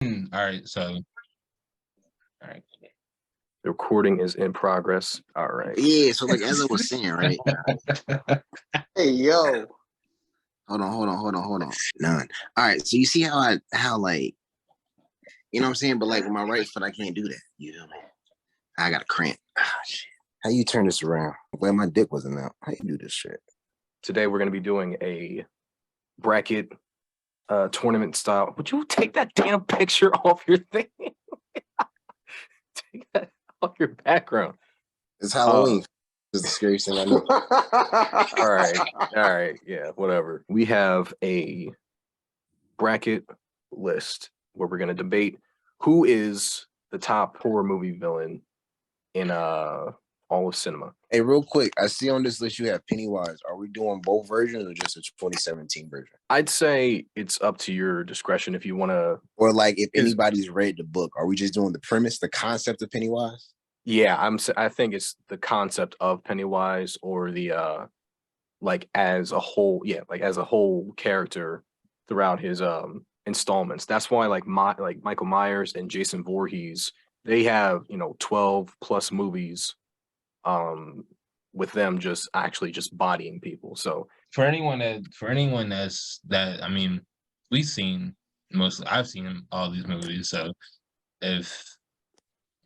All right, so all right. The recording is in progress. All right. Yeah, so like as I was saying, right? Hey, yo. Hold on. None. All right, so you see how like, you know what I'm saying? But like with my right foot, I can't do that. You feel me? I got a cramp. Ah, shit. How you turn this around? Well, my dick wasn't out. How you do this shit? Today we're going to be doing a bracket tournament style. Would you take that damn picture off your thing? Take that off your background. It's Halloween. It's the scariest thing I know. All right. Yeah, whatever. We have a bracket list where we're going to debate who is the top horror movie villain in all of cinema. Hey, real quick, I see on this list you have Pennywise. Are we doing both versions or just a 2017 version? I'd say it's up to your discretion if you want to. Or like if anybody's read the book, are we just doing the premise, the concept of Pennywise? Yeah, I think it's the concept of Pennywise or the like as a whole, like as a whole character throughout his installments. That's why like Michael Myers and Jason Voorhees, they have 12 plus movies with them just bodying people. So for anyone that's that, I mean, I've seen all these movies, so if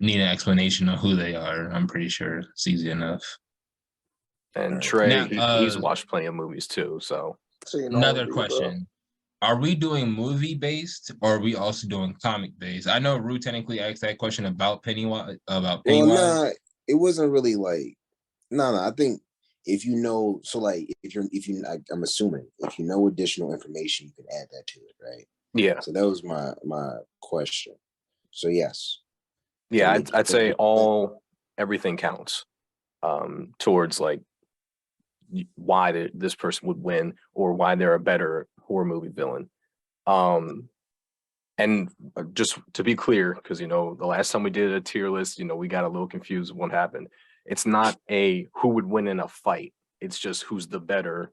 need an explanation of who they are, I'm pretty sure it's easy enough. And Trey, he's watched plenty of movies too. So another question. Are we doing movie based or are we also doing comic based? I know Rue technically asked that question about Pennywise. Well, nah, it wasn't really like I think if you know, so like I'm assuming if you know additional information, you can add that to it, right? Yeah. So that was my question. So yes. Yeah, I'd say everything counts towards like why this person would win or why they're a better horror movie villain. And just to be clear, because the last time we did a tier list, we got a little confused with what happened. It's not a who would win in a fight. It's just who's the better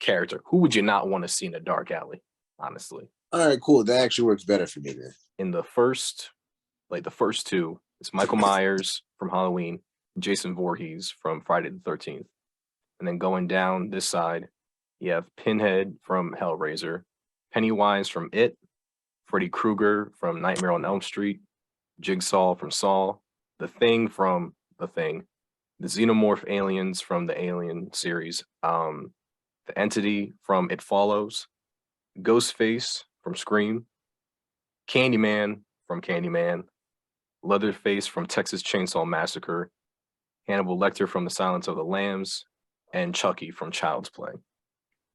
character. Who would you not want to see in a dark alley, honestly? All right, cool. That actually works better for me then. In the first two, it's Michael Myers from Halloween, Jason Voorhees from Friday the 13th. And then going down this side, you have Pinhead from Hellraiser, Pennywise from It, Freddy Krueger from Nightmare on Elm Street, Jigsaw from Saw, The Thing from The Thing, the Xenomorph aliens from the Alien series, the Entity from It Follows, Ghostface from Scream, Candyman from Candyman, Leatherface from Texas Chainsaw Massacre, Hannibal Lecter from The Silence of the Lambs, and Chucky from Child's Play.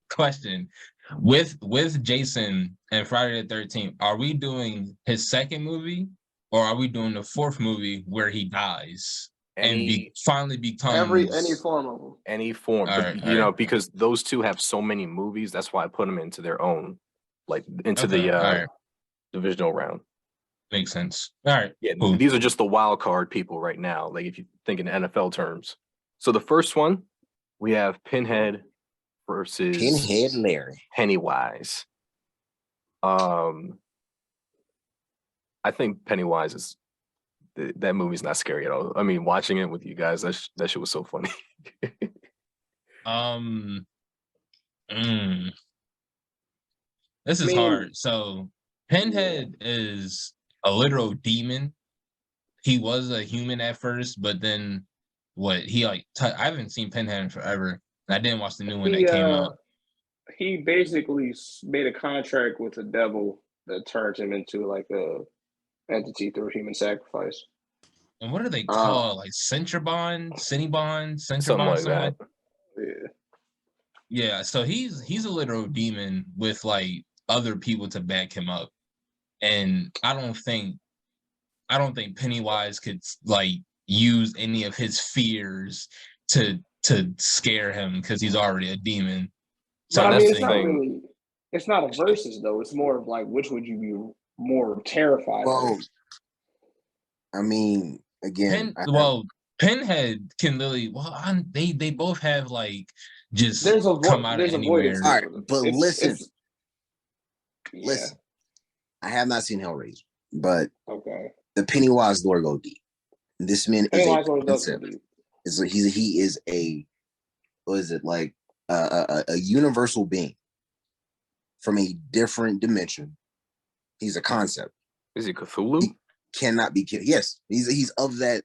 Question: with Jason and Friday the 13th, are we doing his second movie or are we doing the fourth movie where he dies finally becomes any form of him? Any form, but because those two have so many movies, that's why I put them into their own, like into the divisional round. Makes sense. All right. Yeah, cool. These are just the wild card people right now. Like if you think in NFL terms. So the first one, we have Pinhead versus Pinhead Larry Pennywise. I think Pennywise is that movie's not scary at all. I mean, watching it with you guys, that shit was so funny. This is hard. So Pinhead is a literal demon. He was a human at first, but then I haven't seen Pinhead in forever. I didn't watch the new one that came out. He basically made a contract with the devil that turned him into like a entity through human sacrifice. And what are they called? Like Cinnabon, something like that. Yeah. Yeah. So he's a literal demon with like other people to back him up, and I don't think Pennywise could like use any of his fears to scare him because he's already a demon. So but I mean, it's not a versus though. It's more of like, which would you be more terrified of? I mean, again, Pinhead can literally. They both have like just come out of anywhere. All right, but listen. I have not seen Hellraiser. but Okay. the Pennywise lore go deep. This man is Pennywise a always does go concept. deep. He is a, what is it, like a universal being from a different dimension. He's a concept. Is he Cthulhu? He cannot be killed. Yes, he's of that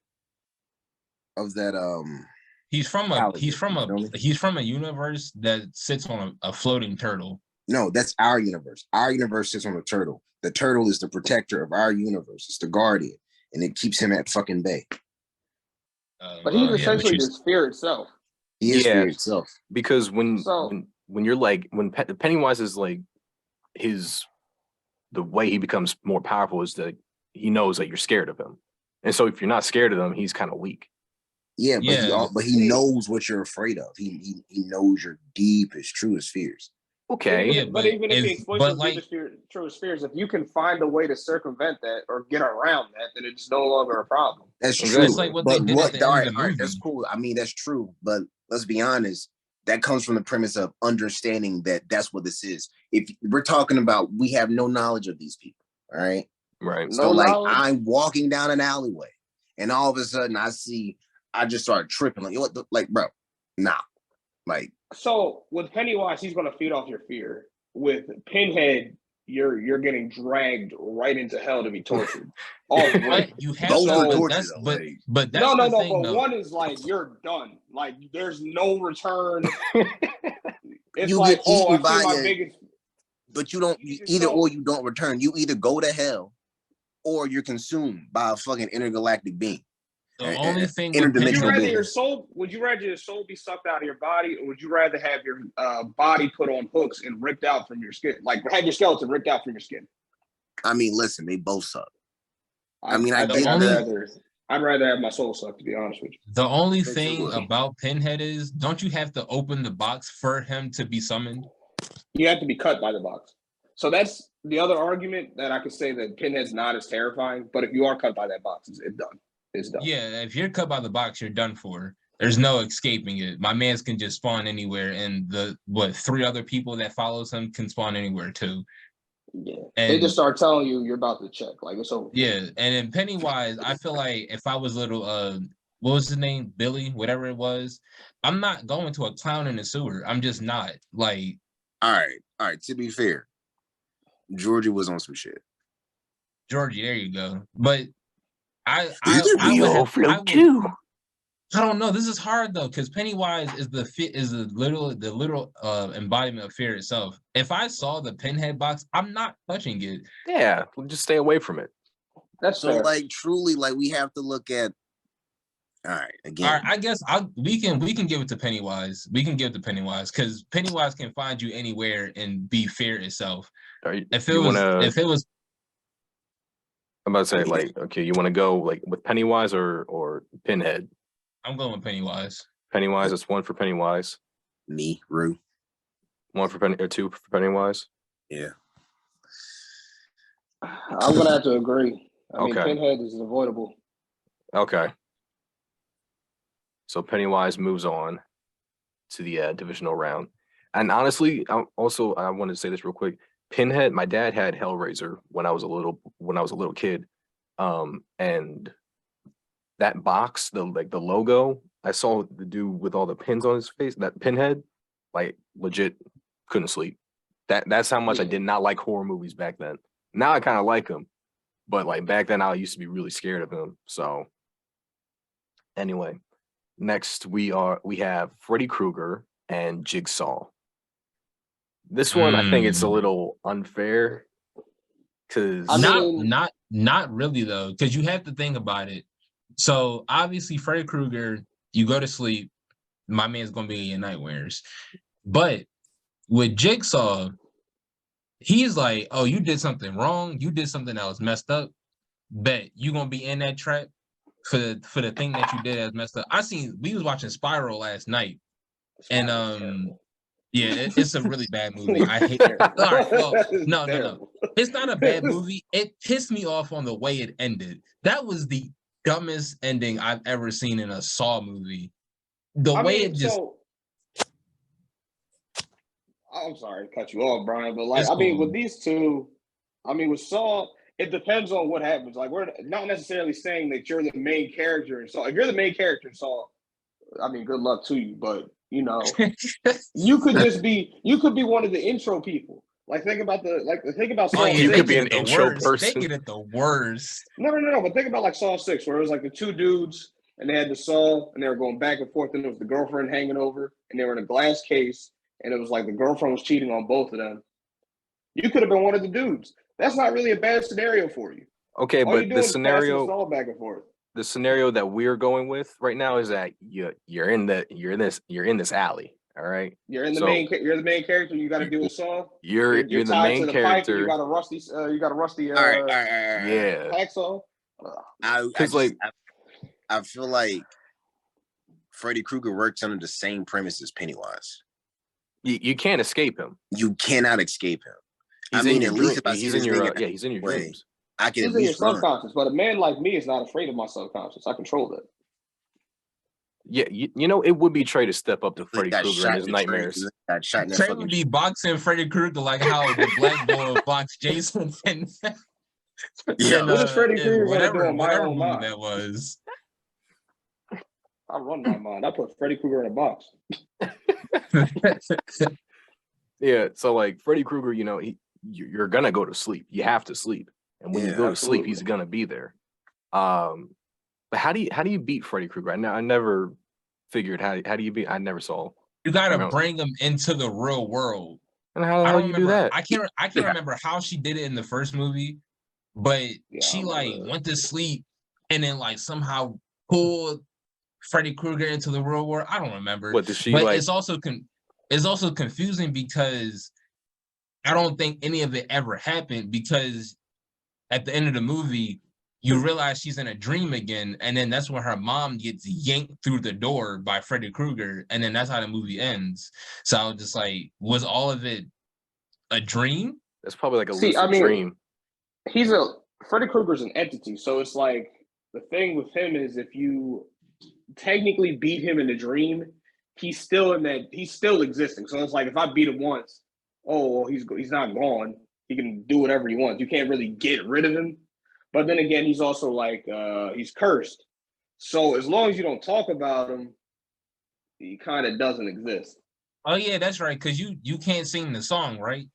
He's from you feel me? a universe that sits on a floating turtle. No, that's our universe. Our universe sits on a turtle. The turtle is the protector of our universe. It's the guardian, and it keeps him at fucking bay. But he's essentially the sphere itself. He is fear itself. Because when you're like, when Pennywise is like, the way he becomes more powerful is that he knows that you're scared of him, and so if you're not scared of him, he's kind of weak. Yeah, but he knows what you're afraid of. He knows your deepest, truest fears. Okay. Yeah, but even if he exploits your deepest, truest fears, if you can find a way to circumvent that or get around that, then it's no longer a problem. That's true. It's like what they did at the end of the movie. That's cool. I mean, that's true. But let's be honest. That comes from the premise of understanding that that's what this is. If we're talking about, we have no knowledge of these people. All right. Right. So I'm walking down an alleyway and all of a sudden I just started tripping. Like, like, bro, nah. Like, so with Pennywise, he's going to feed off your fear. With Pinhead, you're getting dragged right into hell to be tortured. But you have but that's no. Thing, but though. One is like you're done. Like there's no return. It's you like, get eaten I see my biggest. But you don't. Or you don't return. You either go to hell, or you're consumed by a fucking intergalactic being. The only thing would you rather your soul be sucked out of your body, or would you rather have your body put on hooks and ripped out from your skin, like have your skeleton ripped out from your skin? I mean, listen, they both suck. I'd rather have my soul sucked, to be honest with you. The only thing about Pinhead is, don't you have to open the box for him to be summoned? You have to be cut by the box. So that's the other argument that I could say that Pinhead's not as terrifying, but if you are cut by that box, it's done. It's done. Yeah, if you're cut by the box, you're done for. There's no escaping it. My man's can just spawn anywhere, and 3 other people that follows him can spawn anywhere too. Yeah, and they just start telling you you're about to check, like it's over. Yeah, and in Pennywise, I feel like if I was little, what was his name, Billy, whatever it was, I'm not going to a clown in the sewer. I'm just not. Like, all right. To be fair, Georgie was on some shit. Georgie, there you go. But I don't know. This is hard though, because Pennywise is the literal embodiment of fear itself. If I saw the Pinhead box, I'm not touching it. Yeah, we'll just stay away from it. That's so fair. Like truly, like we have to look at. All right, again. All right, I guess we can give it to Pennywise. We can give it to Pennywise because Pennywise can find you anywhere and be fear itself. If it was. I'm about to say, like, okay, you want to go like with Pennywise or Pinhead? I'm going with Pennywise. Pennywise, it's 1 for Pennywise. Me, Rue. 1 for or 2 for Pennywise. Yeah. I'm gonna have to agree. I mean, Pinhead is avoidable. Okay. So Pennywise moves on to the divisional round, and honestly, I wanted to say this real quick. Pinhead, my dad had Hellraiser when I was a little kid, and that box, the logo, I saw the dude with all the pins on his face, that Pinhead, like legit couldn't sleep. That's how much I did not like horror movies back then. Now I kind of like them, but like back then I used to be really scared of him. So anyway, next we have Freddy Krueger and Jigsaw. This one, I think it's a little unfair because not really though, because you have to think about it. So obviously, Freddy Krueger, you go to sleep, my man's gonna be in your nightmares. But with Jigsaw, he's like, "Oh, you did something wrong. You did something that was messed up. Bet you gonna be in that trap for the thing that you did as messed up." We was watching Spiral last night, and yeah, it's a really bad movie. I hate it. All right, well, no. It's not a bad movie. It pissed me off on the way it ended. That was the dumbest ending I've ever seen in a Saw movie. I'm sorry to cut you off, Brian, but like, with these two, with Saw, it depends on what happens. Like, we're not necessarily saying that you're the main character in Saw. If you're the main character in Saw, I mean, good luck to you. But you could be one of the intro people. Like, think about Saw. You could be an the intro worst. person. They get it the worst. No. But think about like Saw 6, where it was like the two dudes and they had the saw and they were going back and forth, and there was the girlfriend hanging over, and they were in a glass case, and it was like the girlfriend was cheating on both of them. You could have been one of the dudes. That's not really a bad scenario for you. Okay, All but the scenario back and forth. The scenario that we're going with right now is that you're in this alley. All right. You're the main character. You got to do a Saw. You're the main character. You got a rusty. All right. Yeah. Hacksaw. I feel like Freddy Krueger works under the same premise as Pennywise. You can't escape him. You cannot escape him. He's in your dreams. I can He's at in your least run. subconscious, but a man like me is not afraid of my subconscious. I control that. Yeah, it would be Trey to step up to Freddy Krueger in his nightmares. Trey would be boxing Freddy Krueger like how the black boy boxed Jason and what is Freddy Krueger whatever whatever movie that was. I run my mind. I put Freddy Krueger in a box. Yeah, so like Freddy Krueger, you're gonna go to sleep. You have to sleep, and when you go to sleep, he's gonna be there. But how do you beat Freddy Krueger? I never figured how do you beat. I never saw. You gotta bring him into the real world. And how the hell you do that? I can't remember how she did it in the first movie, but she went to sleep and then like somehow pulled Freddy Krueger into the real world. I don't remember. What did she but like? It's also confusing because I don't think any of it ever happened, because at the end of the movie, you realize she's in a dream again, and then that's when her mom gets yanked through the door by Freddy Krueger, and then that's how the movie ends. So I was just like, was all of it a dream? That's probably like a lucid dream. Freddy Krueger's an entity, so it's like the thing with him is if you technically beat him in a dream, he's still existing. So it's like if I beat him once, he's not gone. He can do whatever he wants. You can't really get rid of him. But then again, he's also like he's cursed. So as long as you don't talk about him, he kind of doesn't exist. Oh yeah, that's right. Because you can't sing the song, right?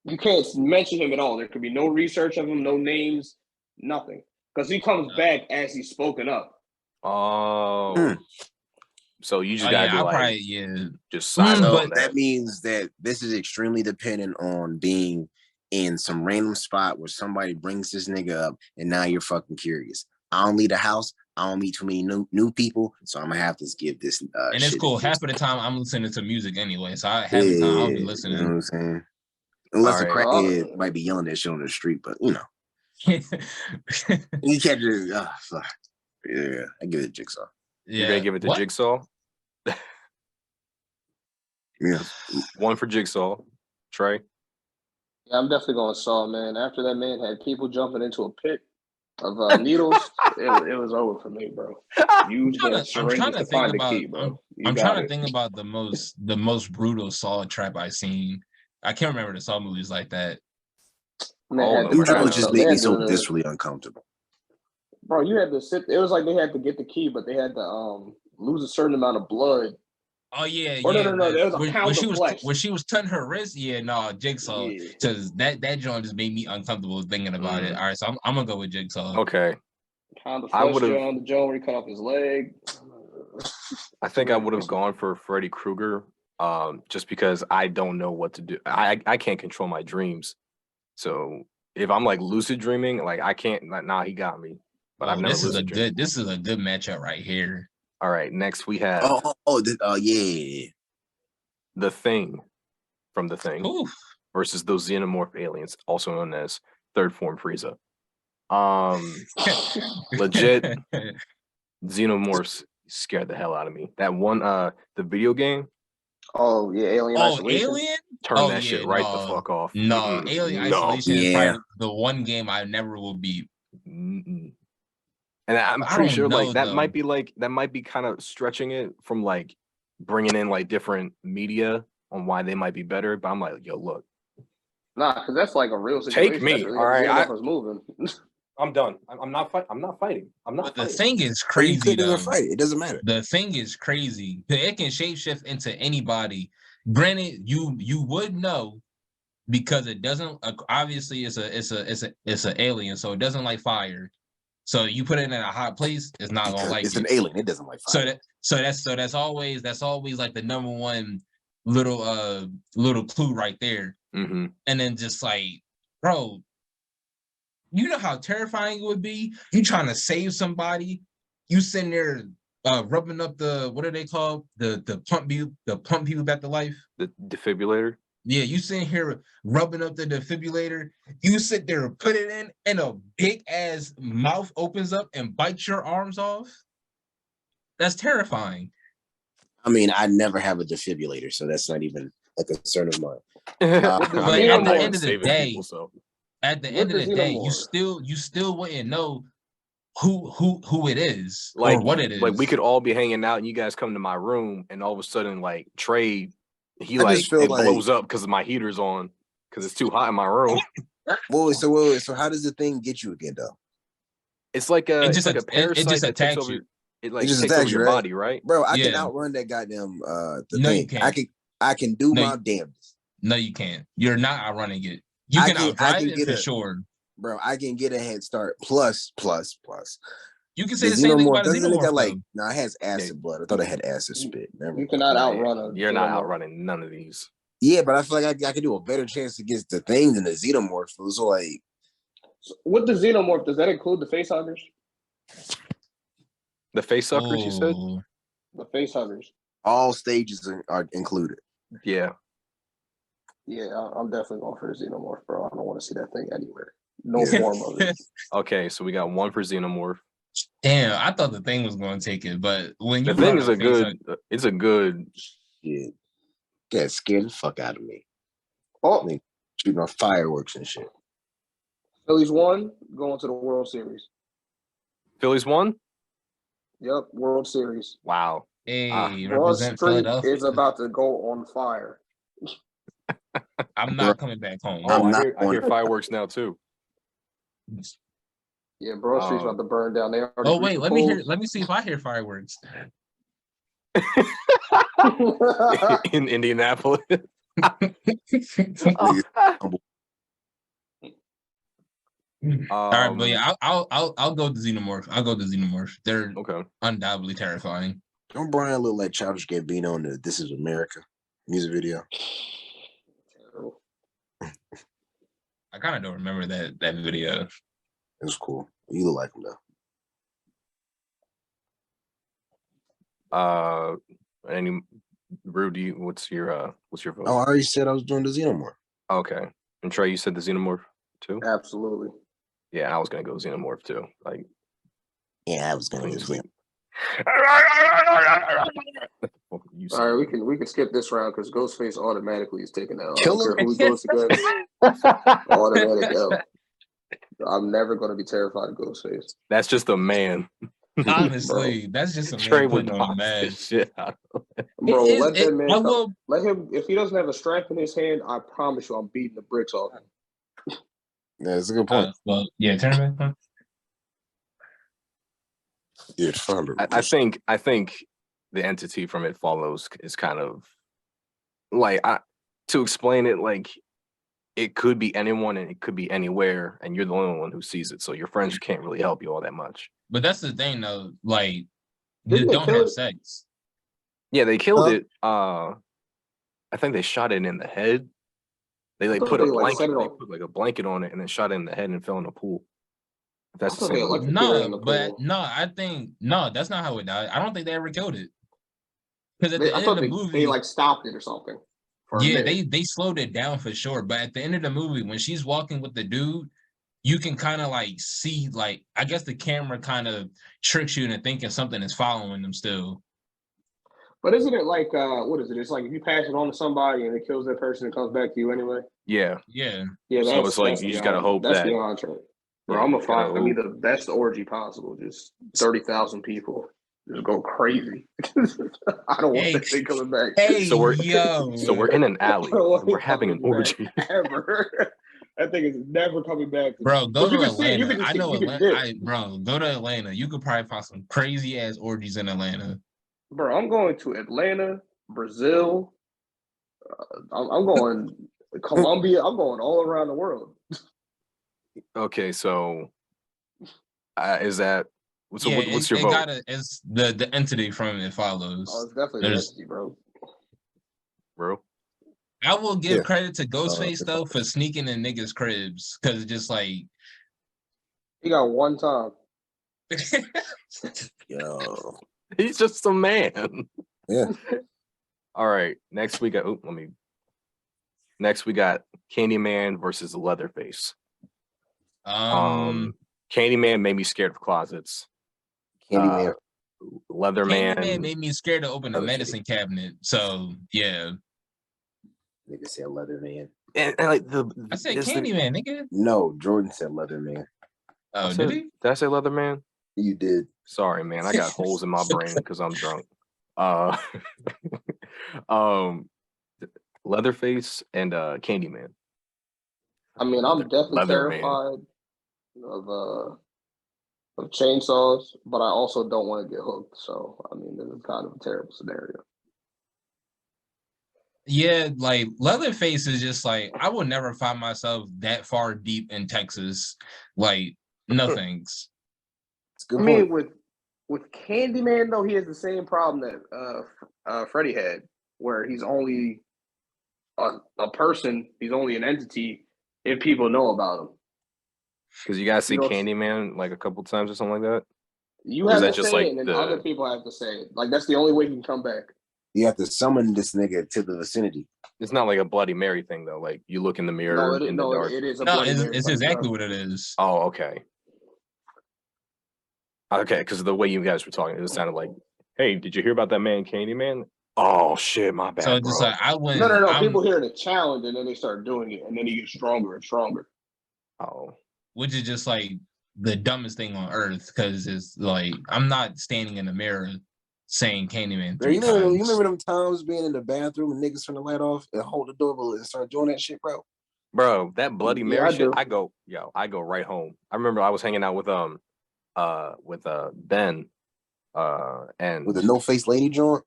You can't mention him at all. There could be no research of him, no names, nothing. Because he comes back as he's spoken up. Oh. So you just gotta just sign up. But that means that this is extremely dependent on being in some random spot where somebody brings this nigga up, and now you're fucking curious. I don't leave the house. I don't meet too many new people, so I'm gonna have to give this. And it's cool. Half of the time, I'm listening to music anyway, so half the time I'll be listening. You know what I'm saying? Unless a crackhead might be yelling that shit on the street, but you can't just. Fuck. Yeah, I give it Jigsaw. Yeah. You're gonna give it to Jigsaw? Yeah. One for Jigsaw. Trey? Yeah, I'm definitely going Saw, man. After that man had people jumping into a pit of needles, it was over for me, bro. I'm trying to think about the most brutal Saw trap I've seen. I can't remember the Saw movies like that. Them just make me so viscerally uncomfortable. Bro, you had to sit. It was like they had to get the key, but they had to lose a certain amount of blood. Oh yeah, No. There was a pound of flesh. When she was cutting her wrist, Jigsaw. Because that joint just made me uncomfortable thinking about it. All right, so I'm gonna go with Jigsaw. Okay. Pound of flesh on the joint where he cut off his leg. I think I would have gone for Freddy Krueger, just because I don't know what to do. I can't control my dreams, so if I'm like lucid dreaming, like I can't. He got me. But I've never. This is a good matchup right here. All right, next we have The Thing from The Thing. Oof. Versus those xenomorph aliens, also known as Third Form Frieza. Legit xenomorphs scared the hell out of me. That one, the video game. Oh yeah, Alien Isolation. Alien? Turn that shit right the fuck off. No, Alien Isolation is probably the one game I never will beat. And I'm pretty sure that might be kind of stretching it from like bringing in like different media on why they might be better. But I'm like, yo, look, Nah, because that's like a real situation. Take me. That's really All right, xenomorph is moving. I'm done. I'm not fighting. I'm not fighting. But the thing is Or you crazy couldn't even though. fight. It doesn't matter. The thing is crazy. It can shapeshift into anybody. Granted, you would know because it doesn't. Obviously, it's a alien, so it doesn't like fire. So you put it in a hot place, it's not gonna like It's it. an alien. It doesn't like fire. That's always like the number one little clue right there. Mm-hmm. And then just like, bro, you know how terrifying it would be. You trying to save somebody, you sitting there rubbing up the what are they called? The pump people back to life. The defibrillator. Yeah, you sitting here rubbing up the defibrillator. You sit there, put it in, and a big ass mouth opens up and bites your arms off. That's terrifying. I mean, I never have a defibrillator, so that's not even a concern of mine. But at the end of the saving day, people, so. at the What end of the does day, xenomorph? you still wouldn't know who it is Like or what it is. Like we could all be hanging out, and you guys come to my room, and all of a sudden, like Trey, he I like just feel it like- blows up because my heater's on because it's too hot in my room. Wait, so how does the thing get you again, though? It's like a It just it's like a parasite just that takes attacks over. you. It like It just takes over attacks you, your right? body, right? Bro, I can Yeah. outrun that goddamn the No, you thing. can't. I can do No, my you- damnedest. No, you can't. You're not outrunning it. You I can can outdrive it get for a- sure. Bro, I can get a head start. Plus. You can say The the same thing xenomorph, about a doesn't it xenomorph, got like though. no, it has acid blood. I thought it had acid spit. Never You mind. cannot Yeah, outrun a You're not xenomorph. outrunning none of these. Yeah, but I feel like I could do a better chance against the thing than the xenomorph. So like So what the xenomorph, does that include the face huggers? The face suckers, you said? Ooh. The face huggers. all stages are included. Yeah. Yeah, I'm definitely going for the xenomorph, bro. I don't want to see that thing anywhere. No Yeah. form of it. Okay, so we got one for xenomorph. Damn, I thought the thing was going to take it, but when you The thing brought is up a face good. It's a good. Shit. That scared the fuck out of me. Oh, Shooting off fireworks and shit. Phillies won, going to the World Series. Phillies won. Yep, World Series. Wow. hey, Broad represent Street Philadelphia. is about to go on fire. I'm not coming back home. Oh, I'm I not hear going- fireworks now too. Yeah, Broad Street's about to burn down. They already Oh wait, reached let me see if I hear fireworks. the In Indianapolis. All right, but yeah, I'll go to Xenomorph. I'll go to Xenomorph. They're Okay. undoubtedly terrifying. Don't Brian look like Childish Gambino in the This Is America music video? I kind of don't remember that video. It was cool. You look like him though. Any Rudy, what's your vote? Oh, I already said I was doing the Xenomorph. Okay. And Trey, you said the xenomorph too? Absolutely. Yeah, I was gonna go xenomorph too. Like Yeah, I was gonna use him. you All right, we can skip this round because Ghostface automatically is taken out. I Kill don't care him. who he goes against. Automatic L. I'm never going to be terrified of Ghostface. That's just a man. Honestly, that's just a Trey man would putting on a box man. this shit out. Bro, It- let it- that man I come. will- Let him. If he doesn't have a strap in his hand, I promise you, I'm beating the bricks off him. Yeah, that's a good point. well, yeah, turn it back. Yeah, fine. I think the entity from It Follows is kind of like to explain it, like it could be anyone and it could be anywhere, and you're the only one who sees it. So your friends can't really help you all that much. But that's the thing, though. Like, Didn't they they don't kill have it? sex. Yeah, they killed Huh? it. I think they shot it in the head. They I thought put a they, like, blanket. set it They on- put like a blanket on it and then shot it in the head and fell in the pool. If that's I the thought they same. electrocuted movie. it in No, the but pool. no, I think no, that's not how it died. I don't think they ever killed it. Because at the I end thought of the they movie, like stopped it or something. For a yeah, minute. they slowed it down for sure. But at the end of the movie, when she's walking with the dude, you can kind of like see, like, I guess the camera kind of tricks you into thinking something is following them still. But isn't it like what is it? It's like if you pass it on to somebody and it kills that person, it comes back to you anyway. Yeah. Yeah. Yeah, So that's, it's like that's you just beyond- gotta hope that's that- beyond Trey. Bro, Yeah, I'm you gonna gotta find me hope. the best orgy possible. Just 30,000 people. just go crazy. I don't want that thing coming back. Hey, So we're yo. so we're in an alley. And we're having an orgy. Ever. That thing is never coming back. Bro, go But to you can see it. You Atlanta. can I see, know you can Atlanta. dip. Bro, go to Atlanta. You could probably find some crazy ass orgies in Atlanta. Bro, I'm going to Atlanta, Brazil. I'm going Colombia. I'm going all around the world. Okay, so is that so? Yeah, What's your vote? it's the entity from it follows. Oh, it's definitely the entity, bro. Bro, I will give Yeah. credit to Ghostface though for sneaking in niggas' cribs because it's just like He got one time. Yo. he's just a man. Yeah. All right, next we got. Next we got Candyman versus Leatherface. Candyman made me scared of closets. Candyman. Leatherman. Candyman made me scared to open a Okay. medicine cabinet. So yeah, Nigga said Leatherman. And like I said Candyman, nigga. No, Jordan said Leatherman. Oh, did he? Did I say Leatherman? You did. Sorry, man. I got holes in my brain because I'm drunk. Leatherface and Candyman. I mean, I'm definitely Leatherman. terrified of chainsaws, but I also don't want to get hooked. So, I mean, this is kind of a terrible scenario. Yeah, like Leatherface is just like I would never find myself that far deep in Texas. Like nothing's. It's a good I point. mean, with Candyman though, he has the same problem that Freddy had, where he's only a person, he's only an entity if people know about him. Because you guys see You know, Candyman like a couple times or something like that. You Or is have that to just say like it, and then other people have to say it. Like that's the only way he can come back. You have to summon this nigga to the vicinity. It's not like a Bloody Mary thing though. Like you look in the mirror in the dark. It is a No, Bloody Mary. it's exactly what it is. Oh, okay. Okay, because the way you guys were talking, it sounded like, "Hey, did you hear about that man, Candyman?" Oh shit, my bad, So just bro. like I went. No. People hear the challenge and then they start doing it, and then he gets stronger and stronger. Oh, which is just like the dumbest thing on earth because it's like I'm not standing in the mirror saying Candyman Bro, 3 you times. remember them times being in the bathroom and niggas turn the light off and hold the doorbell and start doing that shit, bro? bro, that Bloody Yeah, Mary I shit. do. I go right home. I remember I was hanging out with Ben, and With the no face lady joint?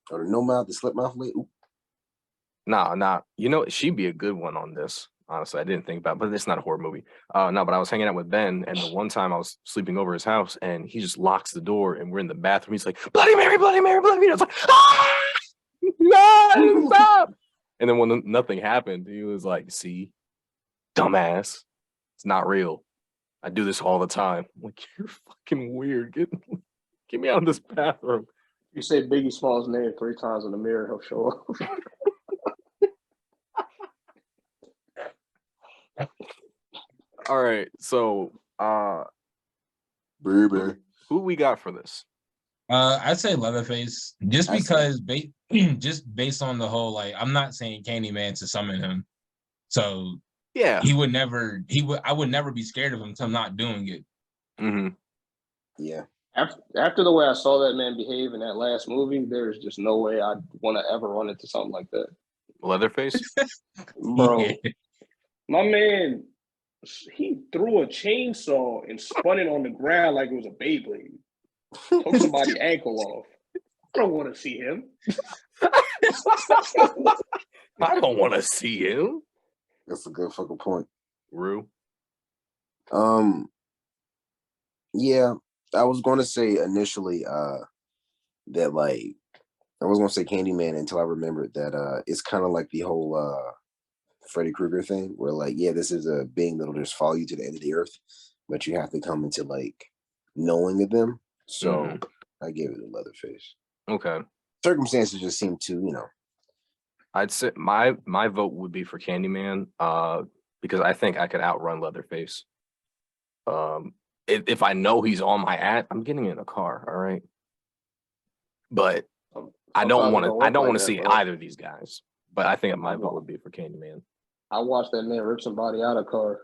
Or the no mouth, the slip mouth lady? Ooh. nah. You know, she'd be a good one on this. Honestly, I didn't think about it, but it's not a horror movie. No, but I was hanging out with Ben, and the one time I was sleeping over his house, and he just locks the door, and we're in the bathroom. He's like, Bloody Mary, Bloody Mary, Bloody Mary. I was like, ah! No, stop. And then when nothing happened, he was like, see, dumbass, it's not real. I do this all the time. I'm like, you're fucking weird. Get me out of this bathroom. You say Biggie Small's name 3 times in the mirror, he'll show up. All right, so Baby. who we got for this? I'd say Leatherface just because just based on the whole like I'm not saying Candyman to summon him, so Yeah, I would never be scared of him until I'm not doing it. Mm-hmm. Yeah. After the way I saw that man behave in that last movie, there's just no way I'd want to ever run into something like that. Leatherface. Bro, Yeah. my man, he threw a chainsaw and spun it on the ground like it was a Beyblade. Took somebody's ankle off. I don't want to see him. I don't want to see him. That's a good fucking point. Rue. Yeah, I was going to say initially that like I was going to say Candyman until I remembered that it's kind of like the whole Freddy Krueger thing where like, yeah, this is a being that'll just follow you to the end of the earth, but you have to come into like knowing of them. So I gave it a Leatherface. Okay. Circumstances just seem to, I'd say my vote would be for Candyman, because I think I could outrun Leatherface. If I know he's on my ass, I'm getting in a car, all right. But I don't want to see either of these guys. But I think my vote would be for Candyman. I watched that man rip somebody out of a car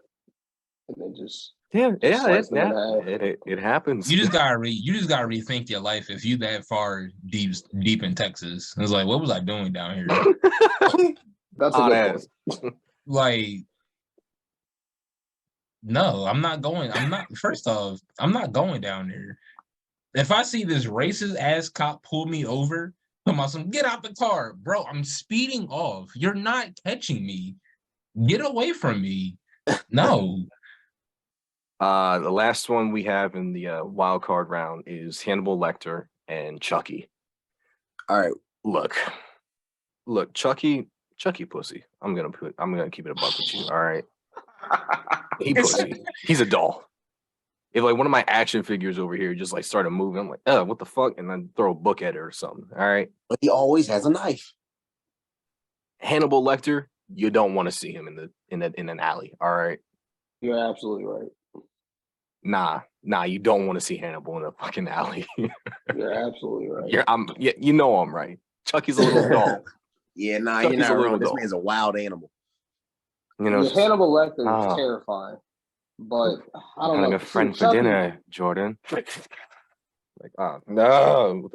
and then just It happens. You just gotta rethink your life if you that far deep in Texas. It's like, what was I doing down here? That's a good point. Like, no, I'm not going. First off, I'm not going down there. If I see this racist ass cop pull me over, come on, some get out the car, bro. I'm speeding off. You're not catching me. Get away from me. No. The last one we have in the wild card round is Hannibal Lecter and Chucky. All right, look, Chucky pussy. I'm gonna keep it a buck with you. All right, he pussy. He's a doll. If like one of my action figures over here just like started moving, I'm like, oh, what the fuck, and then throw a book at it or something. All right, but he always has a knife. Hannibal Lecter, you don't want to see him in an alley. All right, You're absolutely right. Nah, you don't want to see Hannibal in a fucking alley. You're absolutely right. You know I'm right. Chucky's a little doll. Yeah, nah, Chucky's you're not wrong. This doll. man's a wild animal. You know, Hannibal Lecter is terrifying, but I don't know. A friend for dinner, Jordan. Like, no.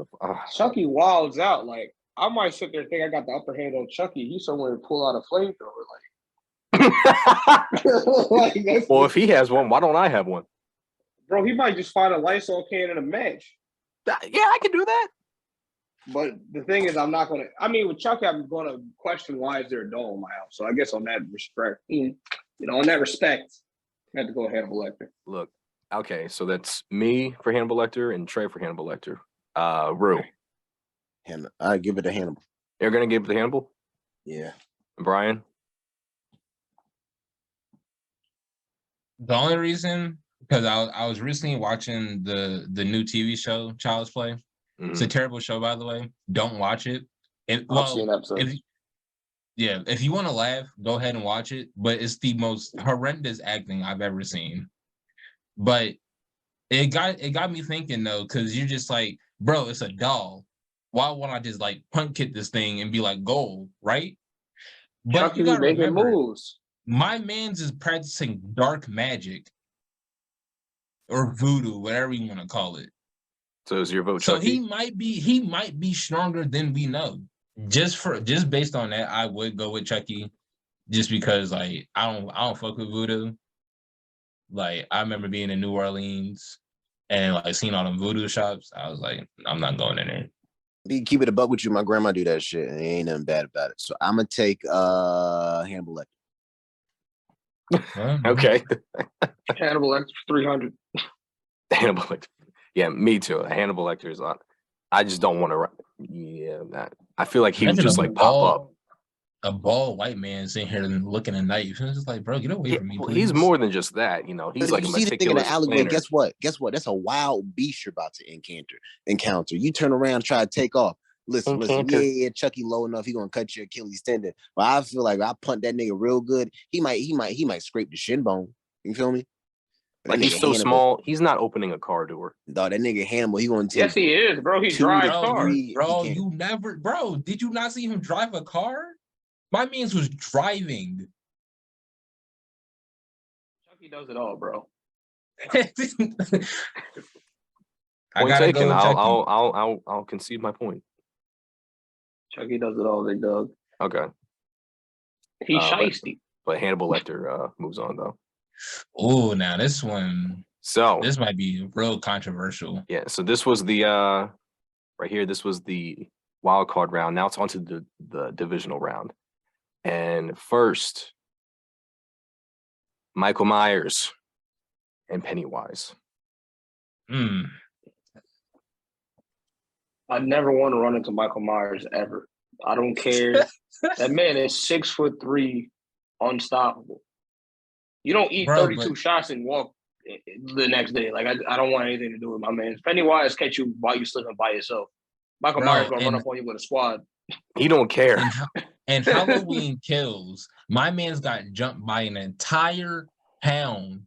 Chucky wilds out. Like, I might sit there and think I got the upper hand on Chucky. He's somewhere to pull out a flamethrower. Like, well, if he has one, why don't I have one? Bro, he might just find a Lysol can in a match. Yeah, I can do that. But the thing is, I'm not going to. I mean, with Chucky, I'm going to question why is there a doll in my house. So I guess on that respect, on that respect, I had to go Hannibal Lecter. Look, okay, so that's me for Hannibal Lecter and Trey for Hannibal Lecter. Rue. I give it to Hannibal. You're gonna give it to Hannibal? Yeah. Brian? The only reason, because I was recently watching the new TV show Child's Play. Mm-hmm. It's a terrible show, by the way. Don't watch it. I've seen episodes. If you want to laugh, go ahead and watch it. But it's the most horrendous acting I've ever seen. But it got me thinking though, because you're just like, bro, it's a doll. Why won't I just like punt kick this thing and be like gold, right? But Chucky you gotta making remember, moves. My man's is practicing dark magic or voodoo, whatever you want to call it. So is your vote So Chucky? he might be stronger than we know. Just based on that, I would go with Chucky, just because like I don't fuck with voodoo. Like I remember being in New Orleans and like seeing all them voodoo shops. I was like, I'm not going in there. Keep it a buck with you. My grandma do that shit, and ain't nothing bad about it. So I'm gonna take Hannibal Lecter. Okay. Hannibal Lecter 300. Hannibal Lecter. Yeah, me too. Hannibal Lecter is on. I just don't want to. Yeah, that. I feel like he would just like pop up. A bald white man sitting here looking at knife. It's just like, bro, get away from me, please. He's more than just that, He's like a meticulous planner. Guess what? That's a wild beast you're about to encounter. You turn around, try to take off. Listen. Yeah, Chucky low enough, he gonna cut your Achilles tendon. But I feel like I punt that nigga real good. He might scrape the shin bone. You feel me? Like he's so small, he's not opening a car door. Dog, that nigga Hannibal, he gonna take. Yes, he is, bro. He drives cars. Bro, did you not see him drive a car? My man's was driving. Chucky does it all, bro. I gotta go. I'll concede my point. Chucky does it all, big dog. Okay. He's shiesty. But Hannibal Lecter moves on though. Oh, now this one. So this might be real controversial. Yeah. So this was the right here. This was the wild card round. Now it's onto the divisional round. And first, Michael Myers and Pennywise. I never want to run into Michael Myers ever. I don't care. That man is 6'3", unstoppable. You don't eat 32 shots and walk the next day. Like I don't want anything to do with my man. Pennywise catch you while you sleeping by yourself. Michael Myers gonna run up on you with a squad. He don't care. And Halloween Kills, my man's got jumped by an entire town.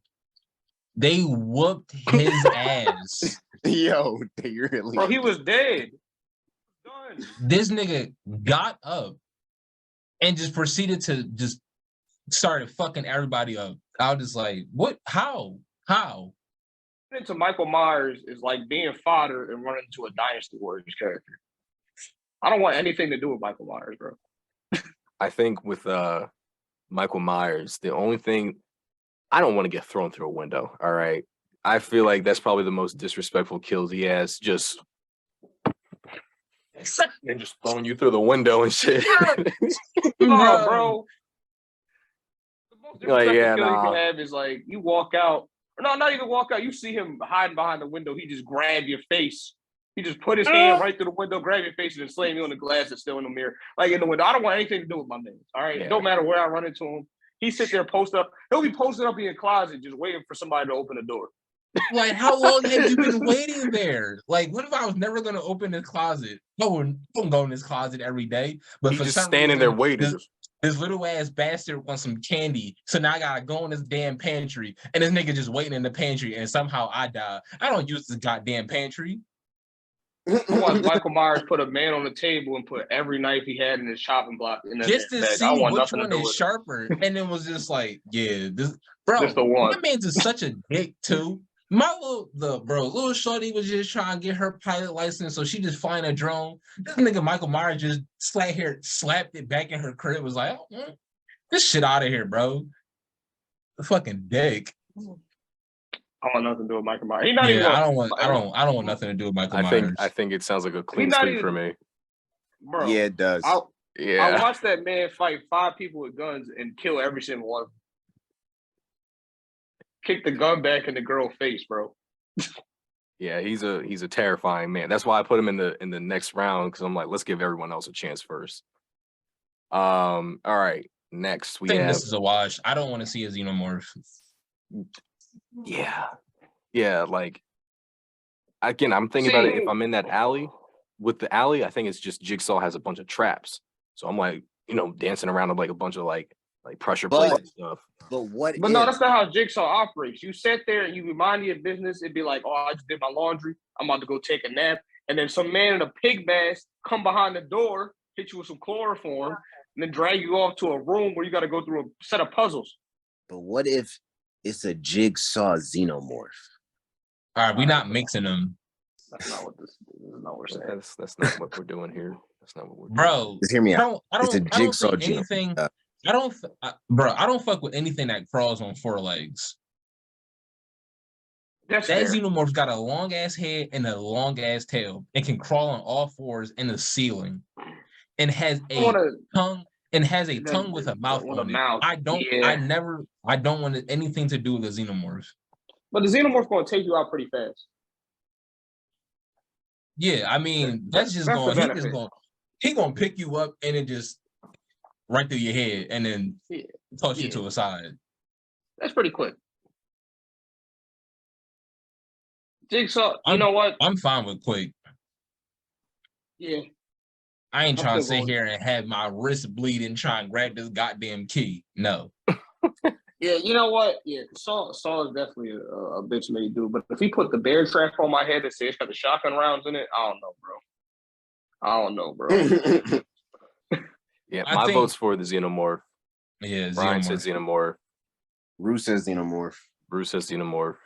They whooped his ass. Yo, they really. Bro, he was dead. Done. This nigga got up and just proceeded to just started fucking everybody up. I was just like, what? How How? Into Michael Myers is like being fodder and running into a Dynasty Warriors character. I don't want anything to do with Michael Myers, bro. I think with Michael Myers, the only thing I don't want to get thrown through a window. All right. I feel like that's probably the most disrespectful kills he has. Just and just throwing you through the window and shit. No, bro. The most Like, disrespectful yeah, kill you nah. can have is like you walk out. No, not even walk out. You see him hiding behind the window. He just grab your face. He just put his hand right through the window, grab your face, and then slam you on the glass that's still in the mirror. Like in the window. I don't want anything to do with my man. All right. Yeah. It don't matter where I run into him. He sit there, post up. He'll be posted up in your closet, just waiting for somebody to open the door. Like, how long have you been waiting there? Like, what if I was never gonna open this closet? I wouldn't go in this closet every day. But He's for just some standing reason, there waiting. this little ass bastard wants some candy. So now I gotta go in this damn pantry, and this nigga just waiting in the pantry, and somehow I die. I don't use this goddamn pantry. I watched Michael Myers put a man on the table and put every knife he had in his chopping block in that Just to bag. see I want which nothing to one do is with it. sharper. And it was just like, yeah, this bro, Just the one. that man's is such a dick too. My little shorty was just trying to get her pilot license, so she just flying a drone. This nigga Michael Myers just slapped it back in her crib. Was like, oh, this shit out of here, bro. The fucking dick. I want nothing to do with Michael Myers. He's not even. I don't want nothing to do with Michael Myers. I think it sounds like a clean He's not sweep for even- me. Bro, Yeah, it does. I Yeah. watched that man fight 5 people with guns and kill every single one. Kick the gun back in the girl's face, bro. Yeah, he's a terrifying man. That's why I put him in the next round, because I'm like, let's give everyone else a chance first. All right. Next I we think have this is a wash. I don't want to see a xenomorph. Yeah, like again, I'm thinking about it. If I'm in that alley, with the alley, I think it's just Jigsaw has a bunch of traps. So I'm like, dancing around with like a bunch of like pressure plates and stuff. But what But if, no, that's not how Jigsaw operates. You sit there and you remind your business. It'd be like, oh, I just did my laundry. I'm about to go take a nap. And then some man in a pig mask come behind the door, hit you with some chloroform, and then drag you off to a room where you got to go through a set of puzzles. but what if it's a Jigsaw xenomorph? All right, we're not mixing them. That's not what this is. Not what we're saying. That's not what we're doing here. That's not what we're doing. Bro, Just hear me out. I It's a don't Jigsaw think anything. xenomorph. I don't fuck with anything that crawls on 4 legs. That's That fair. xenomorph's got a long ass head and a long ass tail. It can crawl on all 4s in the ceiling, and has I a wanna- tongue and has a With tongue with a mouth with a on it. mouth. I don't want anything to do with the xenomorph. But the xenomorph's going to take you out pretty fast. Yeah, I mean that's just That's the going. He gonna pick you up and it just right through your head and then Yeah. toss you Yeah. to a side. That's pretty quick. Jigsaw, you know what? I'm fine with quick. Yeah. I ain't I'm trying to still sit going. here and have my wrist bleeding trying to grab this goddamn key. No. Yeah, you know what? Yeah, Saw is definitely a bitch made dude. But if he put the bear trap on my head and say it's got the shotgun rounds in it, I don't know, bro. Yeah, I my think- vote's for the xenomorph. Yeah, Brian xenomorph. says xenomorph. Bruce says xenomorph. Bruce says xenomorph.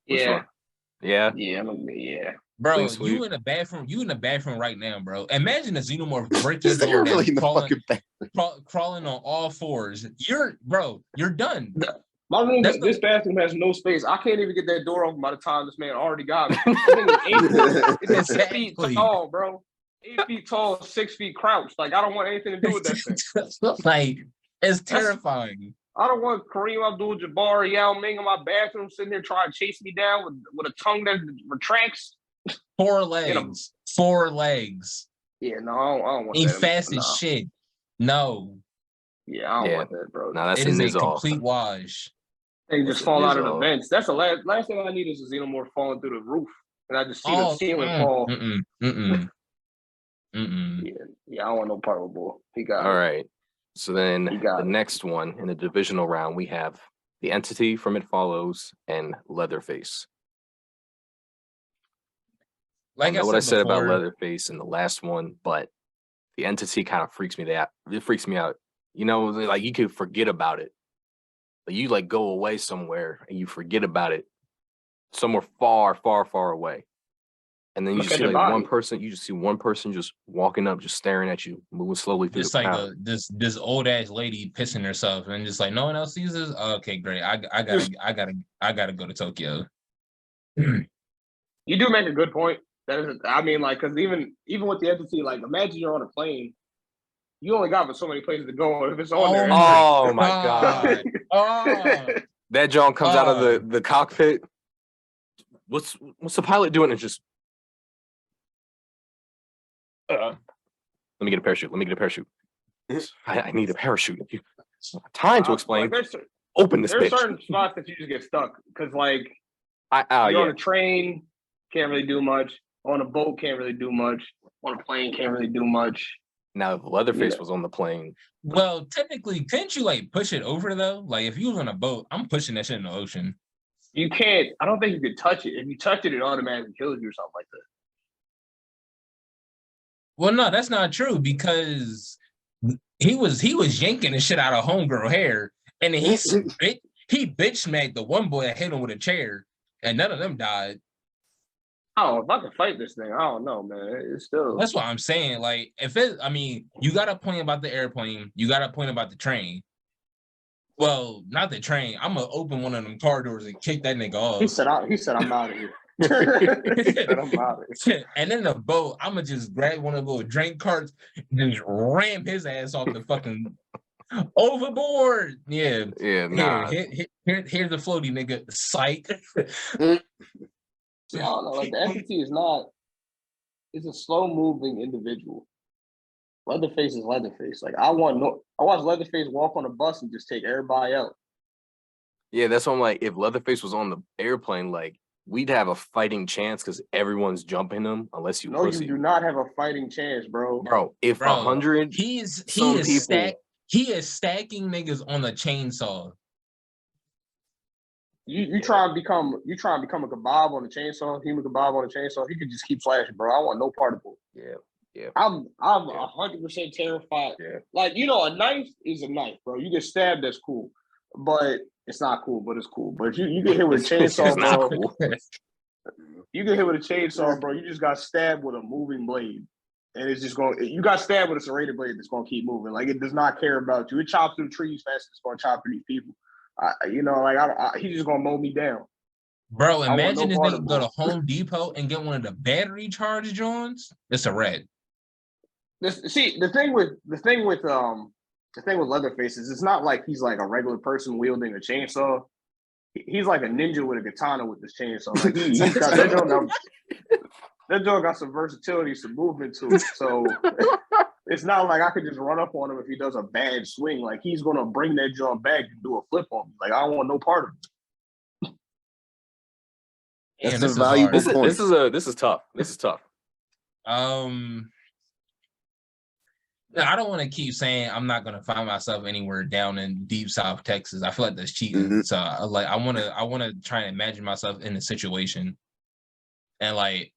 Which Yeah, one? Yeah. yeah. Bro, Clean sweep. you in the bathroom right now, bro. Imagine a xenomorph break your This nigga door really in down, the fucking back. crawling on all 4s. You're done. My room, That's this bathroom has no space. I can't even get that door open by the time this man already got me. It's 8 feet Exactly. tall, bro. 8 feet tall, 6 feet crouched. Like, I don't want anything to do with that thing. Like, it's terrifying. I don't want Kareem Abdul-Jabbar, Yao Ming in my bathroom sitting there trying to chase me down with a tongue that retracts. 4 legs. 4 legs. Yeah, no, I don't want Ain't that. fast Nah. as shit. No. Yeah, I don't Yeah. want that, bro. Now that's It a is a Nizal. complete wash. They just That's a fall out of the Nizal. vents. That's the last thing I need is a xenomorph falling through the roof. And I just see the Oh, ceiling fall. Mm-mm. Yeah, I don't want no part of bull. He got All it. right. So then You got the it. next one in the divisional round, we have the Entity from It Follows and Leatherface. Like I know what I said about before, Leatherface in the last one, but the Entity kind of freaks me out. You know, like you could forget about it. Like you like go away somewhere and you forget about it somewhere far, far, far away. And then you Look just at see the like one body. person, you just see one person just walking up, just staring at you, moving slowly through Just the like crowd. this old ass lady pissing herself, and just like no one else sees this. Oh, okay, great. I gotta go to Tokyo. You do make a good point. That is, I mean, like, because even with the entity, like, imagine you're on a plane. You only got so many places to go if it's on there. Oh my God. Oh, That John comes out of the cockpit. What's the pilot doing? It's just let me get a parachute. Let me get a parachute. I need a parachute. Time to explain. Like, Open this there's bitch. certain spots that you just get stuck because, like, you're on a train, can't really do much. On a boat, can't really do much. On a plane, can't really do much. Now, if Leatherface was on the plane. well, technically, couldn't you like push it over though? Like if you was on a boat, I'm pushing that shit in the ocean. You can't. I don't think you could touch it. If you touch it, it automatically kills you or something like that. Well, no, that's not true because he was yanking the shit out of homegirl hair, and then he bitch smacked the one boy that hit him with a chair, and none of them died. Oh, if I can fight this thing, I don't know, man. It's still. That's what I'm saying. Like, I mean, you got a point about the airplane, you got a point about the train. Well, not the train. I'm gonna open one of them car doors and kick that nigga off. He said, "I'm out of here." He said, "I'm out of here." And in the boat, I'm gonna just grab one of the little drink carts and just ram his ass off the fucking overboard. Yeah. Nah. Here's the floaty, nigga. Psych. I don't know. Like the entity is not. It's a slow moving individual. Leatherface is Leatherface. Like I watch Leatherface walk on a bus and just take everybody out. Yeah, that's what I'm like. If Leatherface was on the airplane, like we'd have a fighting chance because everyone's jumping him unless you pussy. You do not have a fighting chance, bro. Bro, if 100 he is stacking niggas on a chainsaw. You try and become a kebab on a chainsaw, human kebab on a chainsaw. He could just keep slashing, bro. I want no part of it. Yeah. I'm 100% terrified. Yeah. Like a knife is a knife, bro. You get stabbed, that's cool, but it's not cool. But it's cool. But you get hit with a chainsaw, bro. Cool. You get hit with a chainsaw, bro. You just got stabbed with a moving blade, and it's just going. You got stabbed with a serrated blade that's going to keep moving. Like it does not care about you. It chops through trees faster than it's going to chop through these people. He's just gonna mow me down. Bro, imagine this nigga go to Home Depot and get one of the battery charged joints. It's a red. The thing with Leatherface is it's not like he's like a regular person wielding a chainsaw. He's like a ninja with a katana with this chainsaw. Like he's got that joint got some versatility, some movement to it. So it's not like I could just run up on him if he does a bad swing. Like he's gonna bring that joint back and do a flip on me. Like I don't want no part of it. That's a valuable point. This is tough. This is tough. I don't want to keep saying I'm not gonna find myself anywhere down in deep South Texas. I feel like that's cheating. Mm-hmm. So I want to try and imagine myself in a situation, and like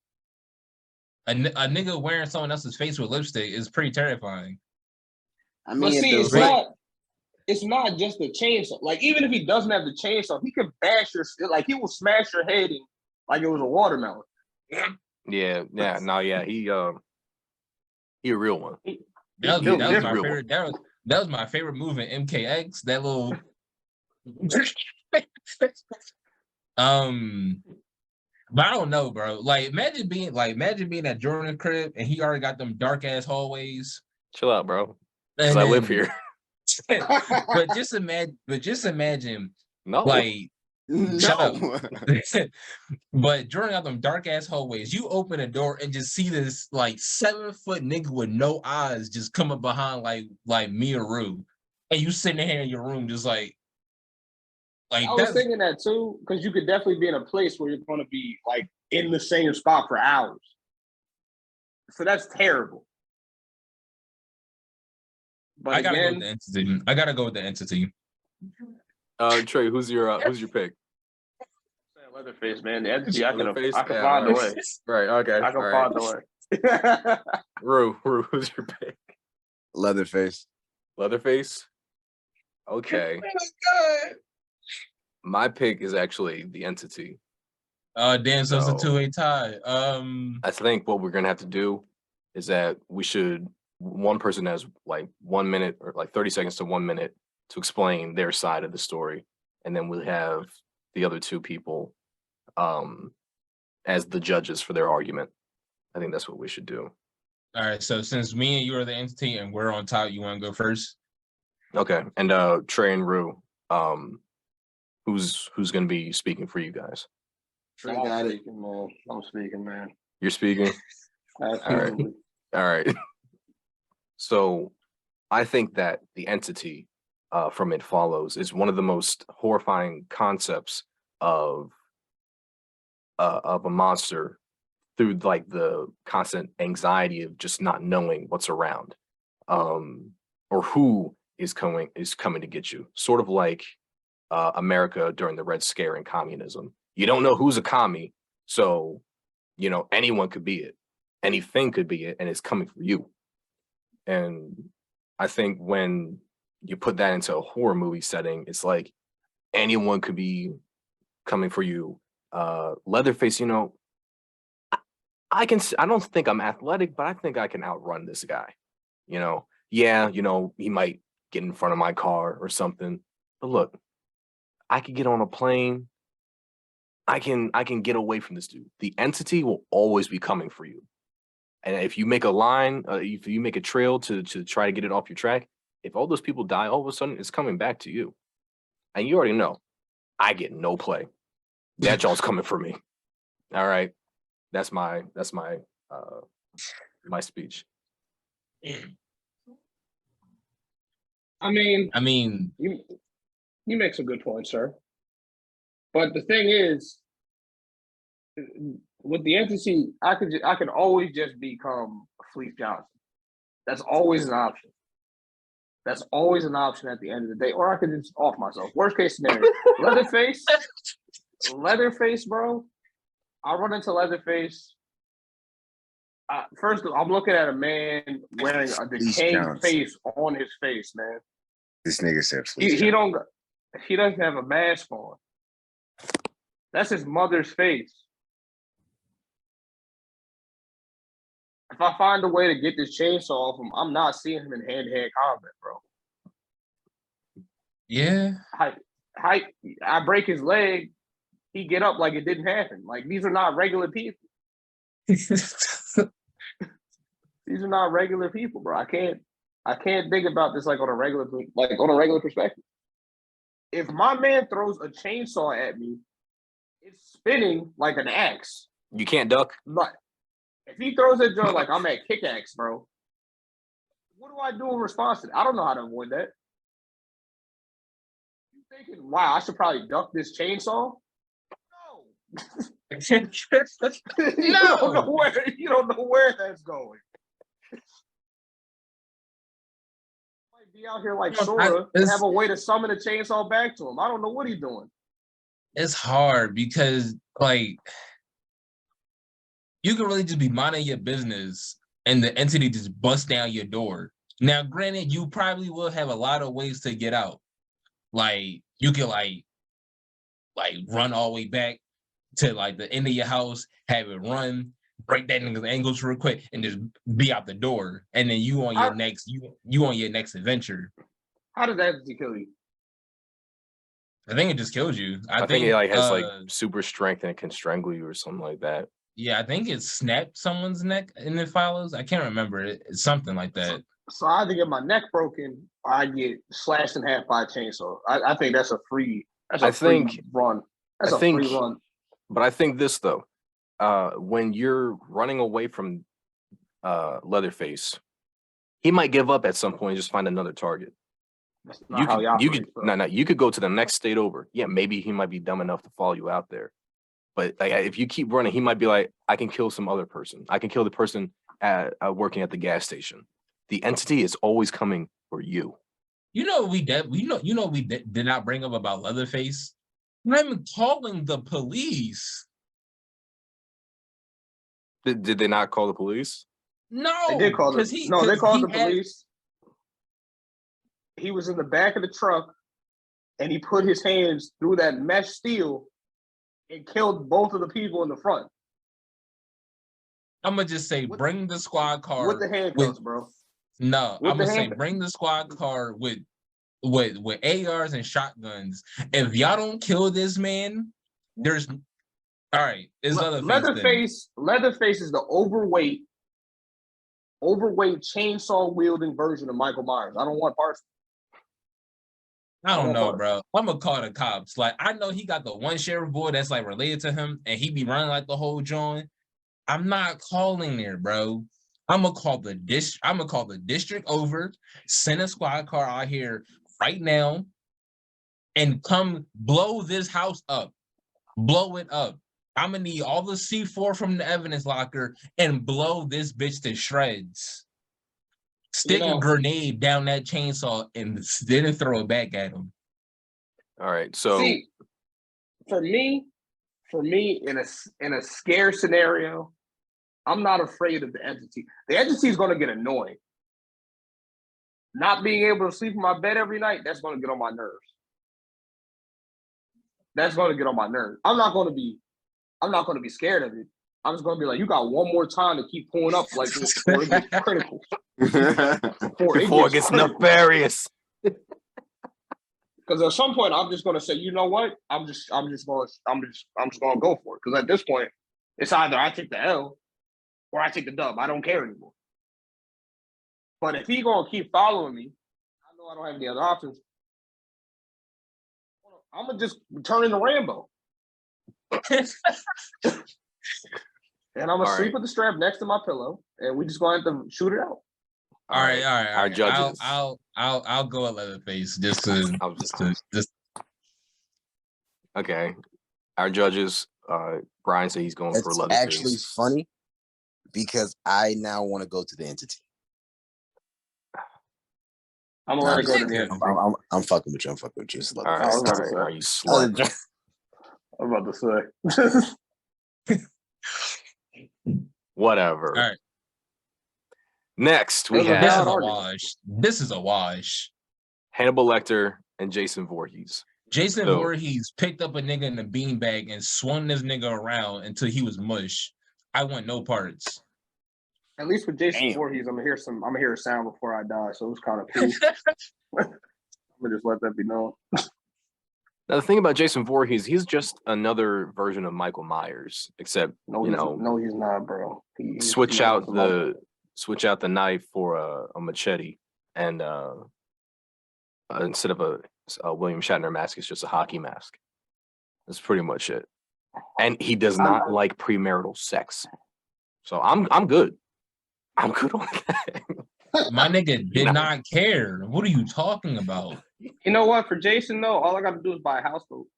a nigga wearing someone else's face with lipstick is pretty terrifying. I mean, see, it's not just the chainsaw. Like even if he doesn't have the chainsaw, he can bash he will smash your head in like it was a watermelon. Yeah. He a real one. That was my favorite move in MKX. That little but I don't know, bro. Like imagine being at Jordan's crib and he already got them dark ass hallways. Chill out, bro. Because I live here. but just imagine no. Like no. Shut up. But Jordan got them dark ass hallways. You open a door and just see this like 7-foot nigga with no eyes just come up behind like me or Rue. And you sitting here in your room just like I was thinking that too, because you could definitely be in a place where you're gonna be like in the same spot for hours. So that's terrible. But I gotta go with the entity. Trey, who's your pick? Leatherface, man. The entity, I can find a way. Right, okay. I can find a way. Rue, who's your pick? Leatherface. Leatherface. Okay. Oh My pick is actually the Entity. damn, so it's a So- 2-way tie. I think what we're gonna have to do is that one person has like 1 minute or like 30 seconds to 1 minute to explain their side of the story, and then we'll have the other two people as the judges for their argument. I think that's what we should do. All right, so since me and you are the Entity and we're on top, you want to go first? Okay, and Trey and Rue, who's gonna be speaking for you guys? Trey got it. speaking, man. I'm speaking, man. You're speaking. Absolutely. All right. So I think that the Entity from It Follows is one of the most horrifying concepts of a monster through like the constant anxiety of just not knowing what's around or who is coming to get you. Sort of like America during the Red Scare and communism. You don't know who's a commie, so you know anyone could be it. Anything could be it, and it's coming for you. And I think when you put that into a horror movie setting, it's like anyone could be coming for you. Leatherface, you know, I don't think I'm athletic, but I think I can outrun this guy. You know, yeah, you know, he might get in front of my car or something. But look, I could get on a plane. I can get away from this dude. The Entity will always be coming for you. And if you make a line, if you make a trail to try to get it off your track, if all those people die, all of a sudden it's coming back to you. And you already know, I get no play. That y'all's coming for me. All right. That's my my speech. I mean, You you make some good points, sir. But the thing is, with the Entity, I could always just become Fleet Johnson. That's always an option. That's always an option at the end of the day. Or I could just off myself. Worst case scenario. Leatherface, bro. I run into Leatherface. First, I'm looking at a man wearing a decaying face on his face, man. This nigga said He doesn't have a mask on. That's his mother's face. If I find a way to get this chainsaw off him, I'm not seeing him in hand-to-hand combat, bro. yeah. I break his leg, he get up like it didn't happen. Like, these are not regular people. These are not regular people, bro. I can't think about this like on a regular perspective. If my man throws a chainsaw at me, it's spinning like an axe. You can't duck. But if he throws a joint like I'm at kick axe, bro, what do I do in response to that? I don't know how to avoid that. You thinking, wow, I should probably duck this chainsaw? No. You don't know where that's going. Might be out here like Sora and have a way to summon a chainsaw back to him. I don't know what he's doing. It's hard because like you can really just be minding your business and the Entity just busts down your door. Now, granted, you probably will have a lot of ways to get out. Like you can like run all the way back to like the end of your house, have it run, break that nigga's ankles real quick, and just be out the door. And then you on your next adventure. How did that kill you? I think it just killed you. I think it like has like super strength and it can strangle you or something like that. Yeah, I think it snapped someone's neck and It Follows. I can't remember it. It's something like that. So I either get my neck broken or I get slashed in half by a chainsaw. I think that's a free. Free run. Free run. But I think this though, when you're running away from Leatherface, he might give up at some point and just find another target. You could go to the next state over. Yeah, maybe he might be dumb enough to follow you out there. But like, if you keep running, he might be like, I can kill some other person. I can kill the person working at the gas station. The Entity is always coming for you. You know we did not bring up about Leatherface. I'm calling the police. Did they not call the police? No, they did call the police. he was in the back of the truck and he put his hands through that mesh steel and killed both of the people in the front. I'm gonna just say, bring the squad car with the handcuffs, bro. No, With I'm the gonna say, hand- bring the squad car with ARs and shotguns. If y'all don't kill this man, there's all right. It's Leatherface. Leatherface is the overweight chainsaw wielding version of Michael Myers. I don't want parts. I don't know, bro. I'm gonna call the cops. Like, I know he got the one sheriff boy that's like related to him, and he be running like the whole joint. I'm not calling there, bro. I'm gonna call the district over, send a squad car out here right now, and come blow this house up. Blow it up. I'm gonna need all the C4 from the evidence locker and blow this bitch to shreds. Stick a grenade down that chainsaw and then throw it back at him. All right. So see, for me, in a scare scenario, I'm not afraid of the entity. The entity is gonna get annoying. Not being able to sleep in my bed every night, that's gonna get on my nerves. That's gonna get on my nerves. I'm not gonna be scared of it. I'm just gonna be like, you got one more time to keep pulling up like this before it gets critical. Before it gets nefarious. Because at some point, I'm just gonna say, you know what? I'm just gonna go for it. Because at this point, it's either I take the L or I take the dub. I don't care anymore. But if he gonna keep following me, I know I don't have any other options. I'm gonna just turn into Rambo. And I'm gonna sleep with the strap next to my pillow, and we just gonna have to shoot it out. All right. Our judges. I'll go at Leatherface just. Okay. Our judges. Brian said he's going for Leatherface. It's actually funny because I now want to go to the entity. I'm gonna let it go to the entity. I'm fucking with you. I'm fucking with you. All right. Are you slut? I'm about to say. Whatever. All right. Next, we This is have a wash. This is a wash. Hannibal Lecter and Jason Voorhees. Jason Voorhees picked up a nigga in a beanbag and swung this nigga around until he was mush. I want no parts. At least with Jason Voorhees, I'm gonna hear a sound before I die, so it was kind of cool. I'm gonna just let that be known. Now the thing about Jason Voorhees, he's just another version of Michael Myers, except no, he's not, bro. Switch out the knife for a machete, and instead of a William Shatner mask, it's just a hockey mask. That's pretty much it. And he does not like premarital sex, so I'm good. I'm good on that. My nigga did not care. What are you talking about? You know what? For Jason, though, all I got to do is buy a houseboat.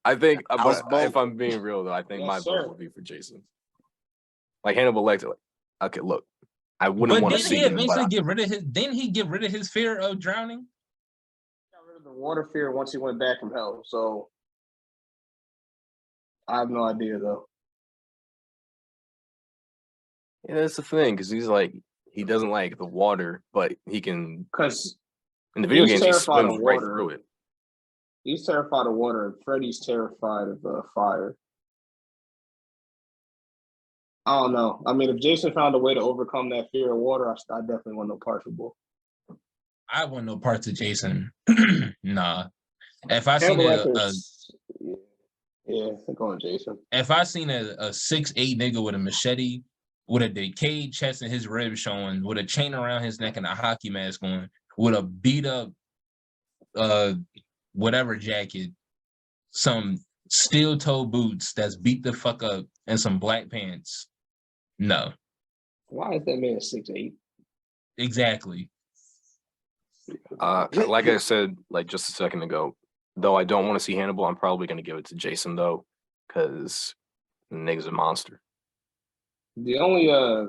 I think, if I'm being real, though, I think my vote would be for Jason. Like Hannibal Lecter. Like, okay, look, I wouldn't want to see him. Didn't he get rid of his fear of drowning? He got rid of the water fear once he went back from hell. So I have no idea, though. Yeah, that's the thing, because he doesn't like the water, but he can. Because in the video games, he swims right through it. He's terrified of water, and Freddy's terrified of fire. I don't know. I mean, if Jason found a way to overcome that fear of water, I definitely want no parts of both. I want no parts of Jason. Nah. If I seen I'm going Jason. If I seen a 6'8" nigga with a machete, with a decayed chest and his ribs showing, with a chain around his neck and a hockey mask on, with a beat up whatever jacket, some steel toe boots that's beat the fuck up, and some black pants. No. Why is that man 6'8"? Exactly. Like I said, like just a second ago, though I don't want to see Hannibal, I'm probably going to give it to Jason, though, because the nigga's a monster. The only, like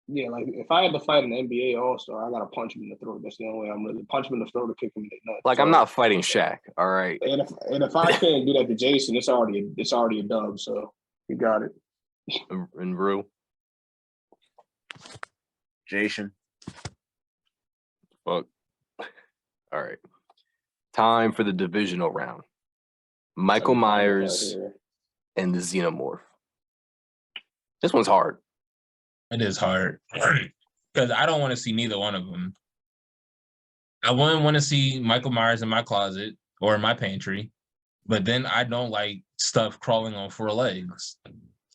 if I had to fight an NBA All-Star, I gotta punch him in the throat. That's the only way I'm really punch him in the throat or kick him in the nuts. Like, I'm not fighting Shaq, all right. And if I can't do that to Jason, it's already a dub. So you got it. And Rue, Jason. Fuck. All right. Time for the divisional round. Michael Myers and the Xenomorph. This one's hard. It is hard because I don't want to see neither one of them. I wouldn't want to see Michael Myers in my closet or in my pantry, but then I don't like stuff crawling on four legs.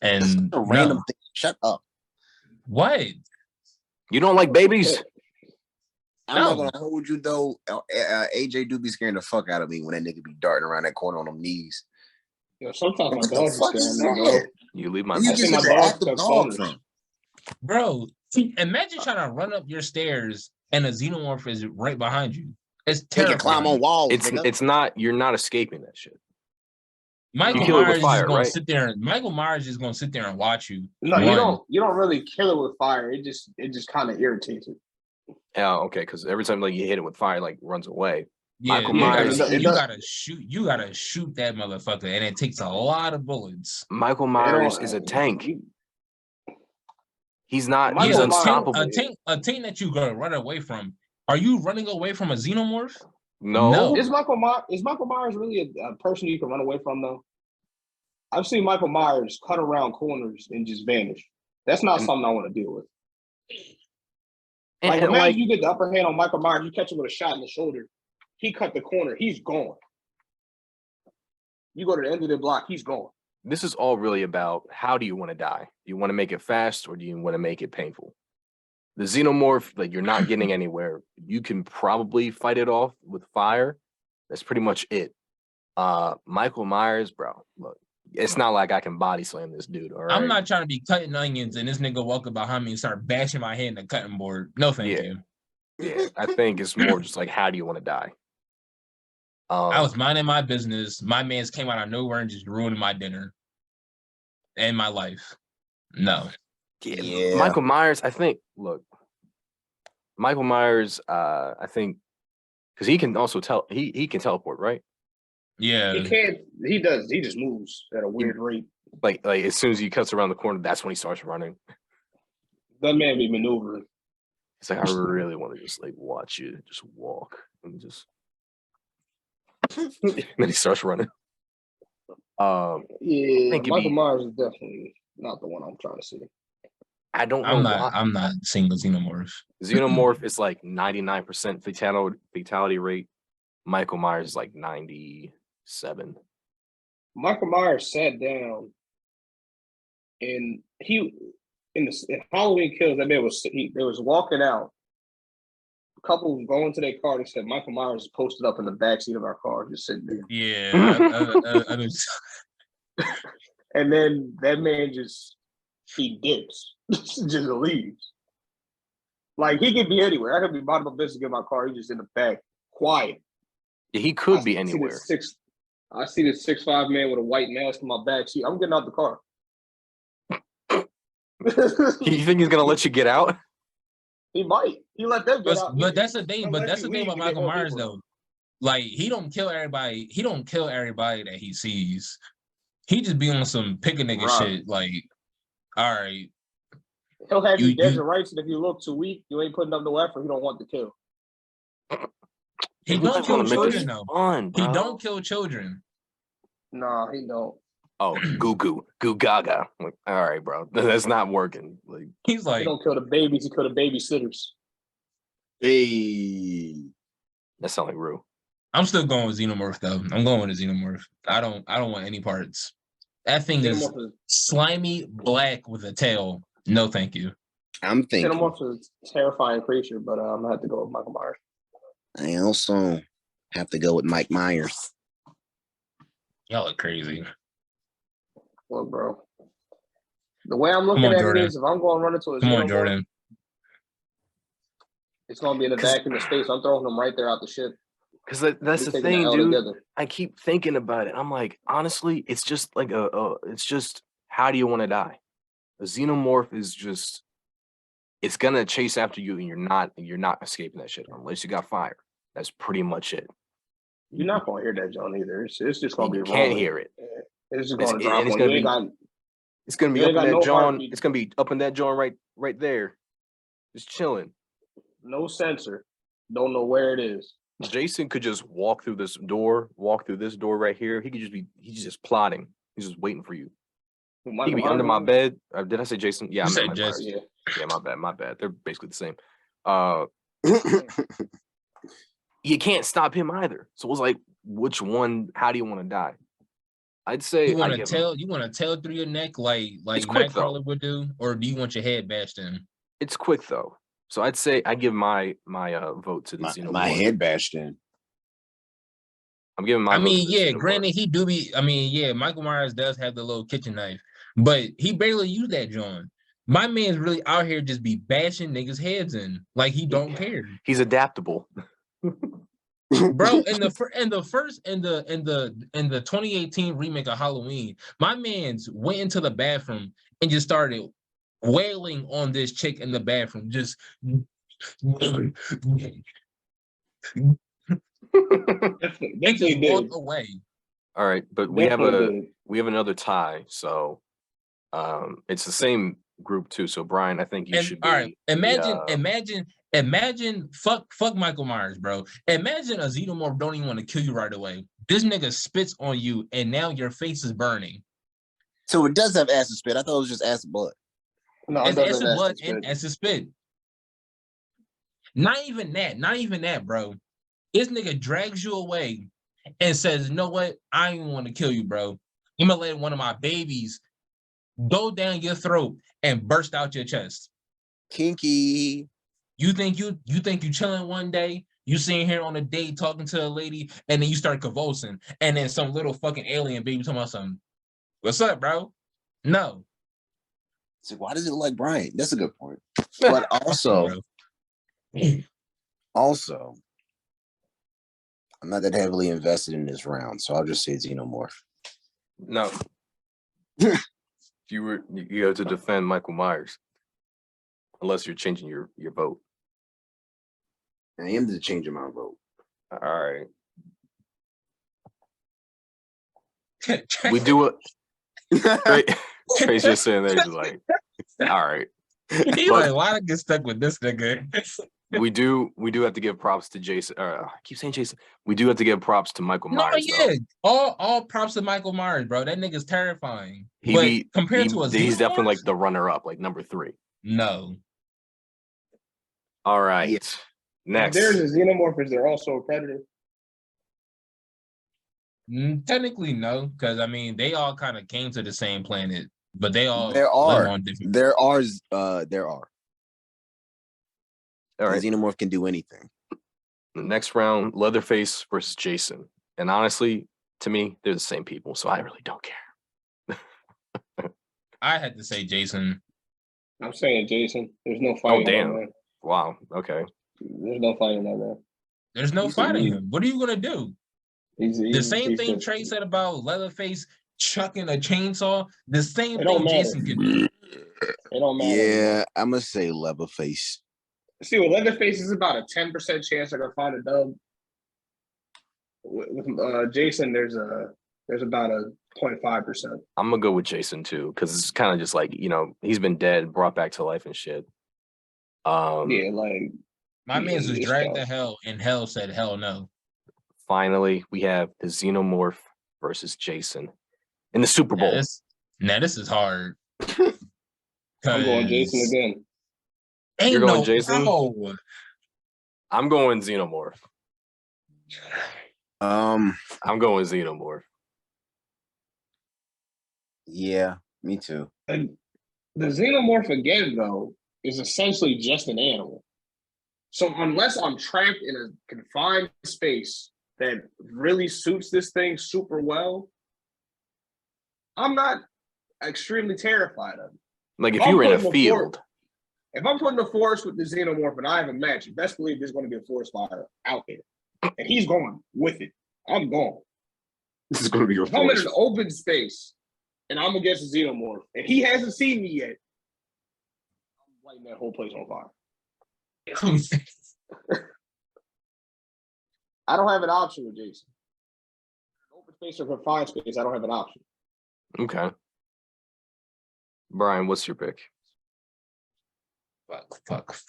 And a random thing. Shut up. What? You don't like babies? I'm not gonna hold you though. AJ do be scaring the fuck out of me when that nigga be darting around that corner on them knees. Yeah, sometimes my What the dog's fuck just is scaring me, that? You leave my You I get think my such an dog active took dog bonus. from. Bro, imagine trying to run up your stairs and a xenomorph is right behind you. It's They can terrifying. climb on walls. It's not. You're not escaping that shit. Michael You kill it with Myers fire, is gonna right? sit there and Michael Myers is gonna sit there and watch you. No, run. you don't really kill it with fire. It just kind of irritates it. Yeah, okay. Because every time like you hit it with fire, like runs away. Yeah, Michael you Myers. gotta, it you does- gotta shoot. You gotta shoot that motherfucker, and it takes a lot of bullets. Michael Myers is a tank. He's not. Michael He's Myers- unstoppable. A tank that you gonna run away from. Are you running away from a xenomorph? No. Is Michael Myers really a person you can run away from though? I've seen Michael Myers cut around corners and just vanish. That's not something I want to deal with. Like, imagine you get the upper hand on Michael Myers, you catch him with a shot in the shoulder. He cut the corner, he's gone. You go to the end of the block, he's gone. This is all really about how do you want to die? Do you want to make it fast or do you want to make it painful? The xenomorph, like you're not getting anywhere. You can probably fight it off with fire. That's pretty much it. Michael Myers, bro, look, it's not like I can body slam this dude. All right. I'm not trying to be cutting onions and this nigga walk up behind me and start bashing my head in the cutting board. No, thank you. Yeah, I think it's more just like how do you want to die? I was minding my business. My man's came out of nowhere and just ruined my dinner and my life. No. Yeah. Michael Myers, I think, look, Michael Myers, I think, because he can also he can teleport, right? Yeah. He can't, he does, he just moves at a weird rate. Like as soon as he cuts around the corner, that's when he starts running. That man be maneuvering. It's like I really want to just like watch you just walk and just and then he starts running. Yeah, think it'd Michael be- Myers is definitely not the one I'm trying to see. I don't know. I'm not seeing the xenomorph. Xenomorph is like 99% fatality rate. Michael Myers is like 97. Michael Myers sat down and in Halloween Kills, that man they was walking out. A couple was going to their car. They said Michael Myers is posted up in the backseat of our car, just sitting there. Yeah. I just, And then that man he dips, just leaves. Like he could be anywhere. I could be bottom of business, get my car. He's just in the back, quiet. Yeah, he could be anywhere. I see this 6'5" man with a white mask in my back seat. I'm getting out the car. You think he's gonna let you get out? He might. He let them get out. but that's the thing. But that's the Unless thing you about leave, you Michael get Myers, more people. though. Like he don't kill everybody. He don't kill everybody that he sees. He just be on some pick a nigga Right. shit. Like, all right, He'll have you You- dead you- to rights, and if you look too weak, you ain't putting up no effort. He don't want to kill. he We don't just kill wanna make this children though. fun, He bro. don't kill children. Nah, he don't. Oh, goo gaga. Like, all right, bro, that's not working. Like, He's He like, don't kill the babies. He kill the babysitters. Hey. that sounds like Rue. I'm still going with Xenomorph though. I'm going with a Xenomorph. I don't want any parts. That thing is Xenomorph is, slimy black with a tail. No, thank you. I'm thinking. Xenomorph is a terrifying creature, but I'm gonna have to go with Michael Myers. I also have to go with Mike Myers. Y'all are crazy. Look, bro. The way I'm looking on, at Jordan. it is, if I'm going to run into a Come on, Xenomorph, Jordan. it's gonna be in the vacuum of space. I'm throwing them right there out the ship. Because that's We the taking thing, L dude. together. I keep thinking about it. I'm like, honestly, it's just like it's just how do you want to die? A xenomorph is just, it's gonna chase after you, and you're not escaping that shit unless you got fire. That's pretty much it. You're not gonna hear that, John, either. It's just gonna be. You can't rolling. hear it. It's just It's- gonna drop and it's on gonna you. be- Ain't got It's gonna be You up ain't in got that no John. heartbeat. It's gonna be up in that John right there, just chilling. no sensor. Don't know where it is. Jason could just walk through this door right here. He's just plotting. He's just waiting for you. He could be under my bed. Did I say Jason? Yeah, I meant Mike Myers. Yeah, my bad. They're basically the same. You can't stop him either. So it was like, which one? How do you want to die? I'd say you want to tell through your neck like Nightcrawler would do, or do you want your head bashed in? It's quick though. So I'd say I give my vote to the Xenomorph. My head bashed in. I'm giving my. Granted, he do be. Michael Myers does have the little kitchen knife, but he barely used that, John. My man's really out here just be bashing niggas' heads in, like he don't care. He's adaptable, bro. In the 2018 remake of Halloween, my man's went into the bathroom and just started wailing on this chick in the bathroom, just. Definitely walk away. All right, but we have another tie, so it's the same group too. So Brian, I think you should be. All right, imagine fuck Michael Myers, bro. Imagine a Xenomorph don't even want to kill you right away. This nigga spits on you, and now your face is burning. So it does have acid spit. I thought it was just acid blood. No, it's acid blood and acid spit. Not even that, bro. This nigga drags you away and says, you know what? I don't even want to kill you, bro. I'm gonna let one of my babies go down your throat and burst out your chest. Kinky. You think you chilling one day, you sitting here on a date talking to a lady, and then you start convulsing, and then some little fucking alien baby talking about something. What's up, bro? No. So why does it look like Brian? That's a good point. But also, I'm not that heavily invested in this round, so I'll just say Xenomorph. No. You have to defend Michael Myers, unless you're changing your vote. I am changing my vote. All right. We do it. Trey's just sitting there, just like, all right. He's like, why I get stuck with this nigga? we do have to give props to Jason. I keep saying Jason. We do have to give props to Michael Myers. Yeah, all props to Michael Myers, bro. That nigga's terrifying. He's definitely like the runner-up, like number 3. No. All right. Yeah. Next. If there's a Xenomorph, is there also a Predator? Technically, no, because I mean they all kind of came to the same planet, but they all live on different. There are. All right. The Xenomorph can do anything. The next round, Leatherface versus Jason, and honestly, to me, they're the same people, so I really don't care. I had to say Jason. I'm saying Jason. There's no fighting. Oh damn! Man. Wow. Okay. There's no fighting that man. There's no fighting him. What are you gonna do? The same thing Trey said about Leatherface chucking a chainsaw. The same thing Jason can do. It don't matter. Yeah, I'm gonna say Leatherface. See, with Leatherface is about a 10% chance they're gonna find a dub. With Jason, there's about a 0.5%. I'm gonna go with Jason too, because it's kind of just like, he's been dead, brought back to life and shit. Yeah, like my man's was dragged to hell, and hell said hell no. Finally, we have the Xenomorph versus Jason in the Super Bowl. This is hard. I'm going Jason again. You're going Jason? I'm going Xenomorph. I'm going Xenomorph. Yeah, me too. And the Xenomorph again, though, is essentially just an animal. So unless I'm trapped in a confined space that really suits this thing super well, I'm not extremely terrified of it. Like if you were in a field. If I'm put in the forest with the Xenomorph and I have a match, best believe there's going to be a forest fire out there. And he's going with it. I'm going. This is going to be your forest. I'm in an open space and I'm against a Xenomorph and he hasn't seen me yet. I'm lighting that whole place on fire. I don't have an option with Jason. Open space or confined space, I don't have an option. Okay. Brian, what's your pick? Fuck.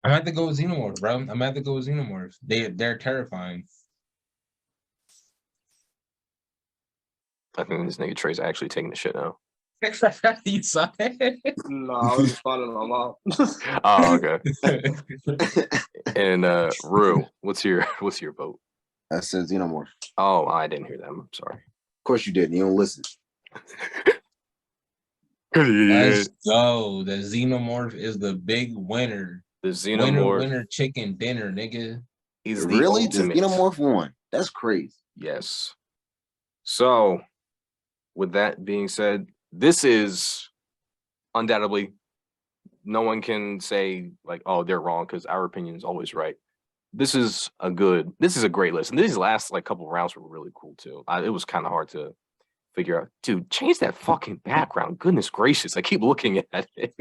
I'm at to go with Xenomorph, bro. I'm at to go with Xenomorph. They're terrifying. I think this nigga Trey's actually taking the shit now. You saw it? No, I was responding to my mom. Oh, okay. And Rue, what's your vote? I said Xenomorph. Of Oh, I didn't hear that. I'm sorry. course you didn't. You don't listen. Let's go. The Xenomorph is the big winner. The Xenomorph. Winner, chicken dinner, nigga. He's the Really? The ultimate. Xenomorph won. That's crazy. Yes. So, with that being said, this is undoubtedly, no one can say like, oh, they're wrong, because our opinion is always right. This is a great list. And these last like couple rounds were really cool too. It was kind of hard to figure out. Dude, change that fucking background. Goodness gracious. I keep looking at it.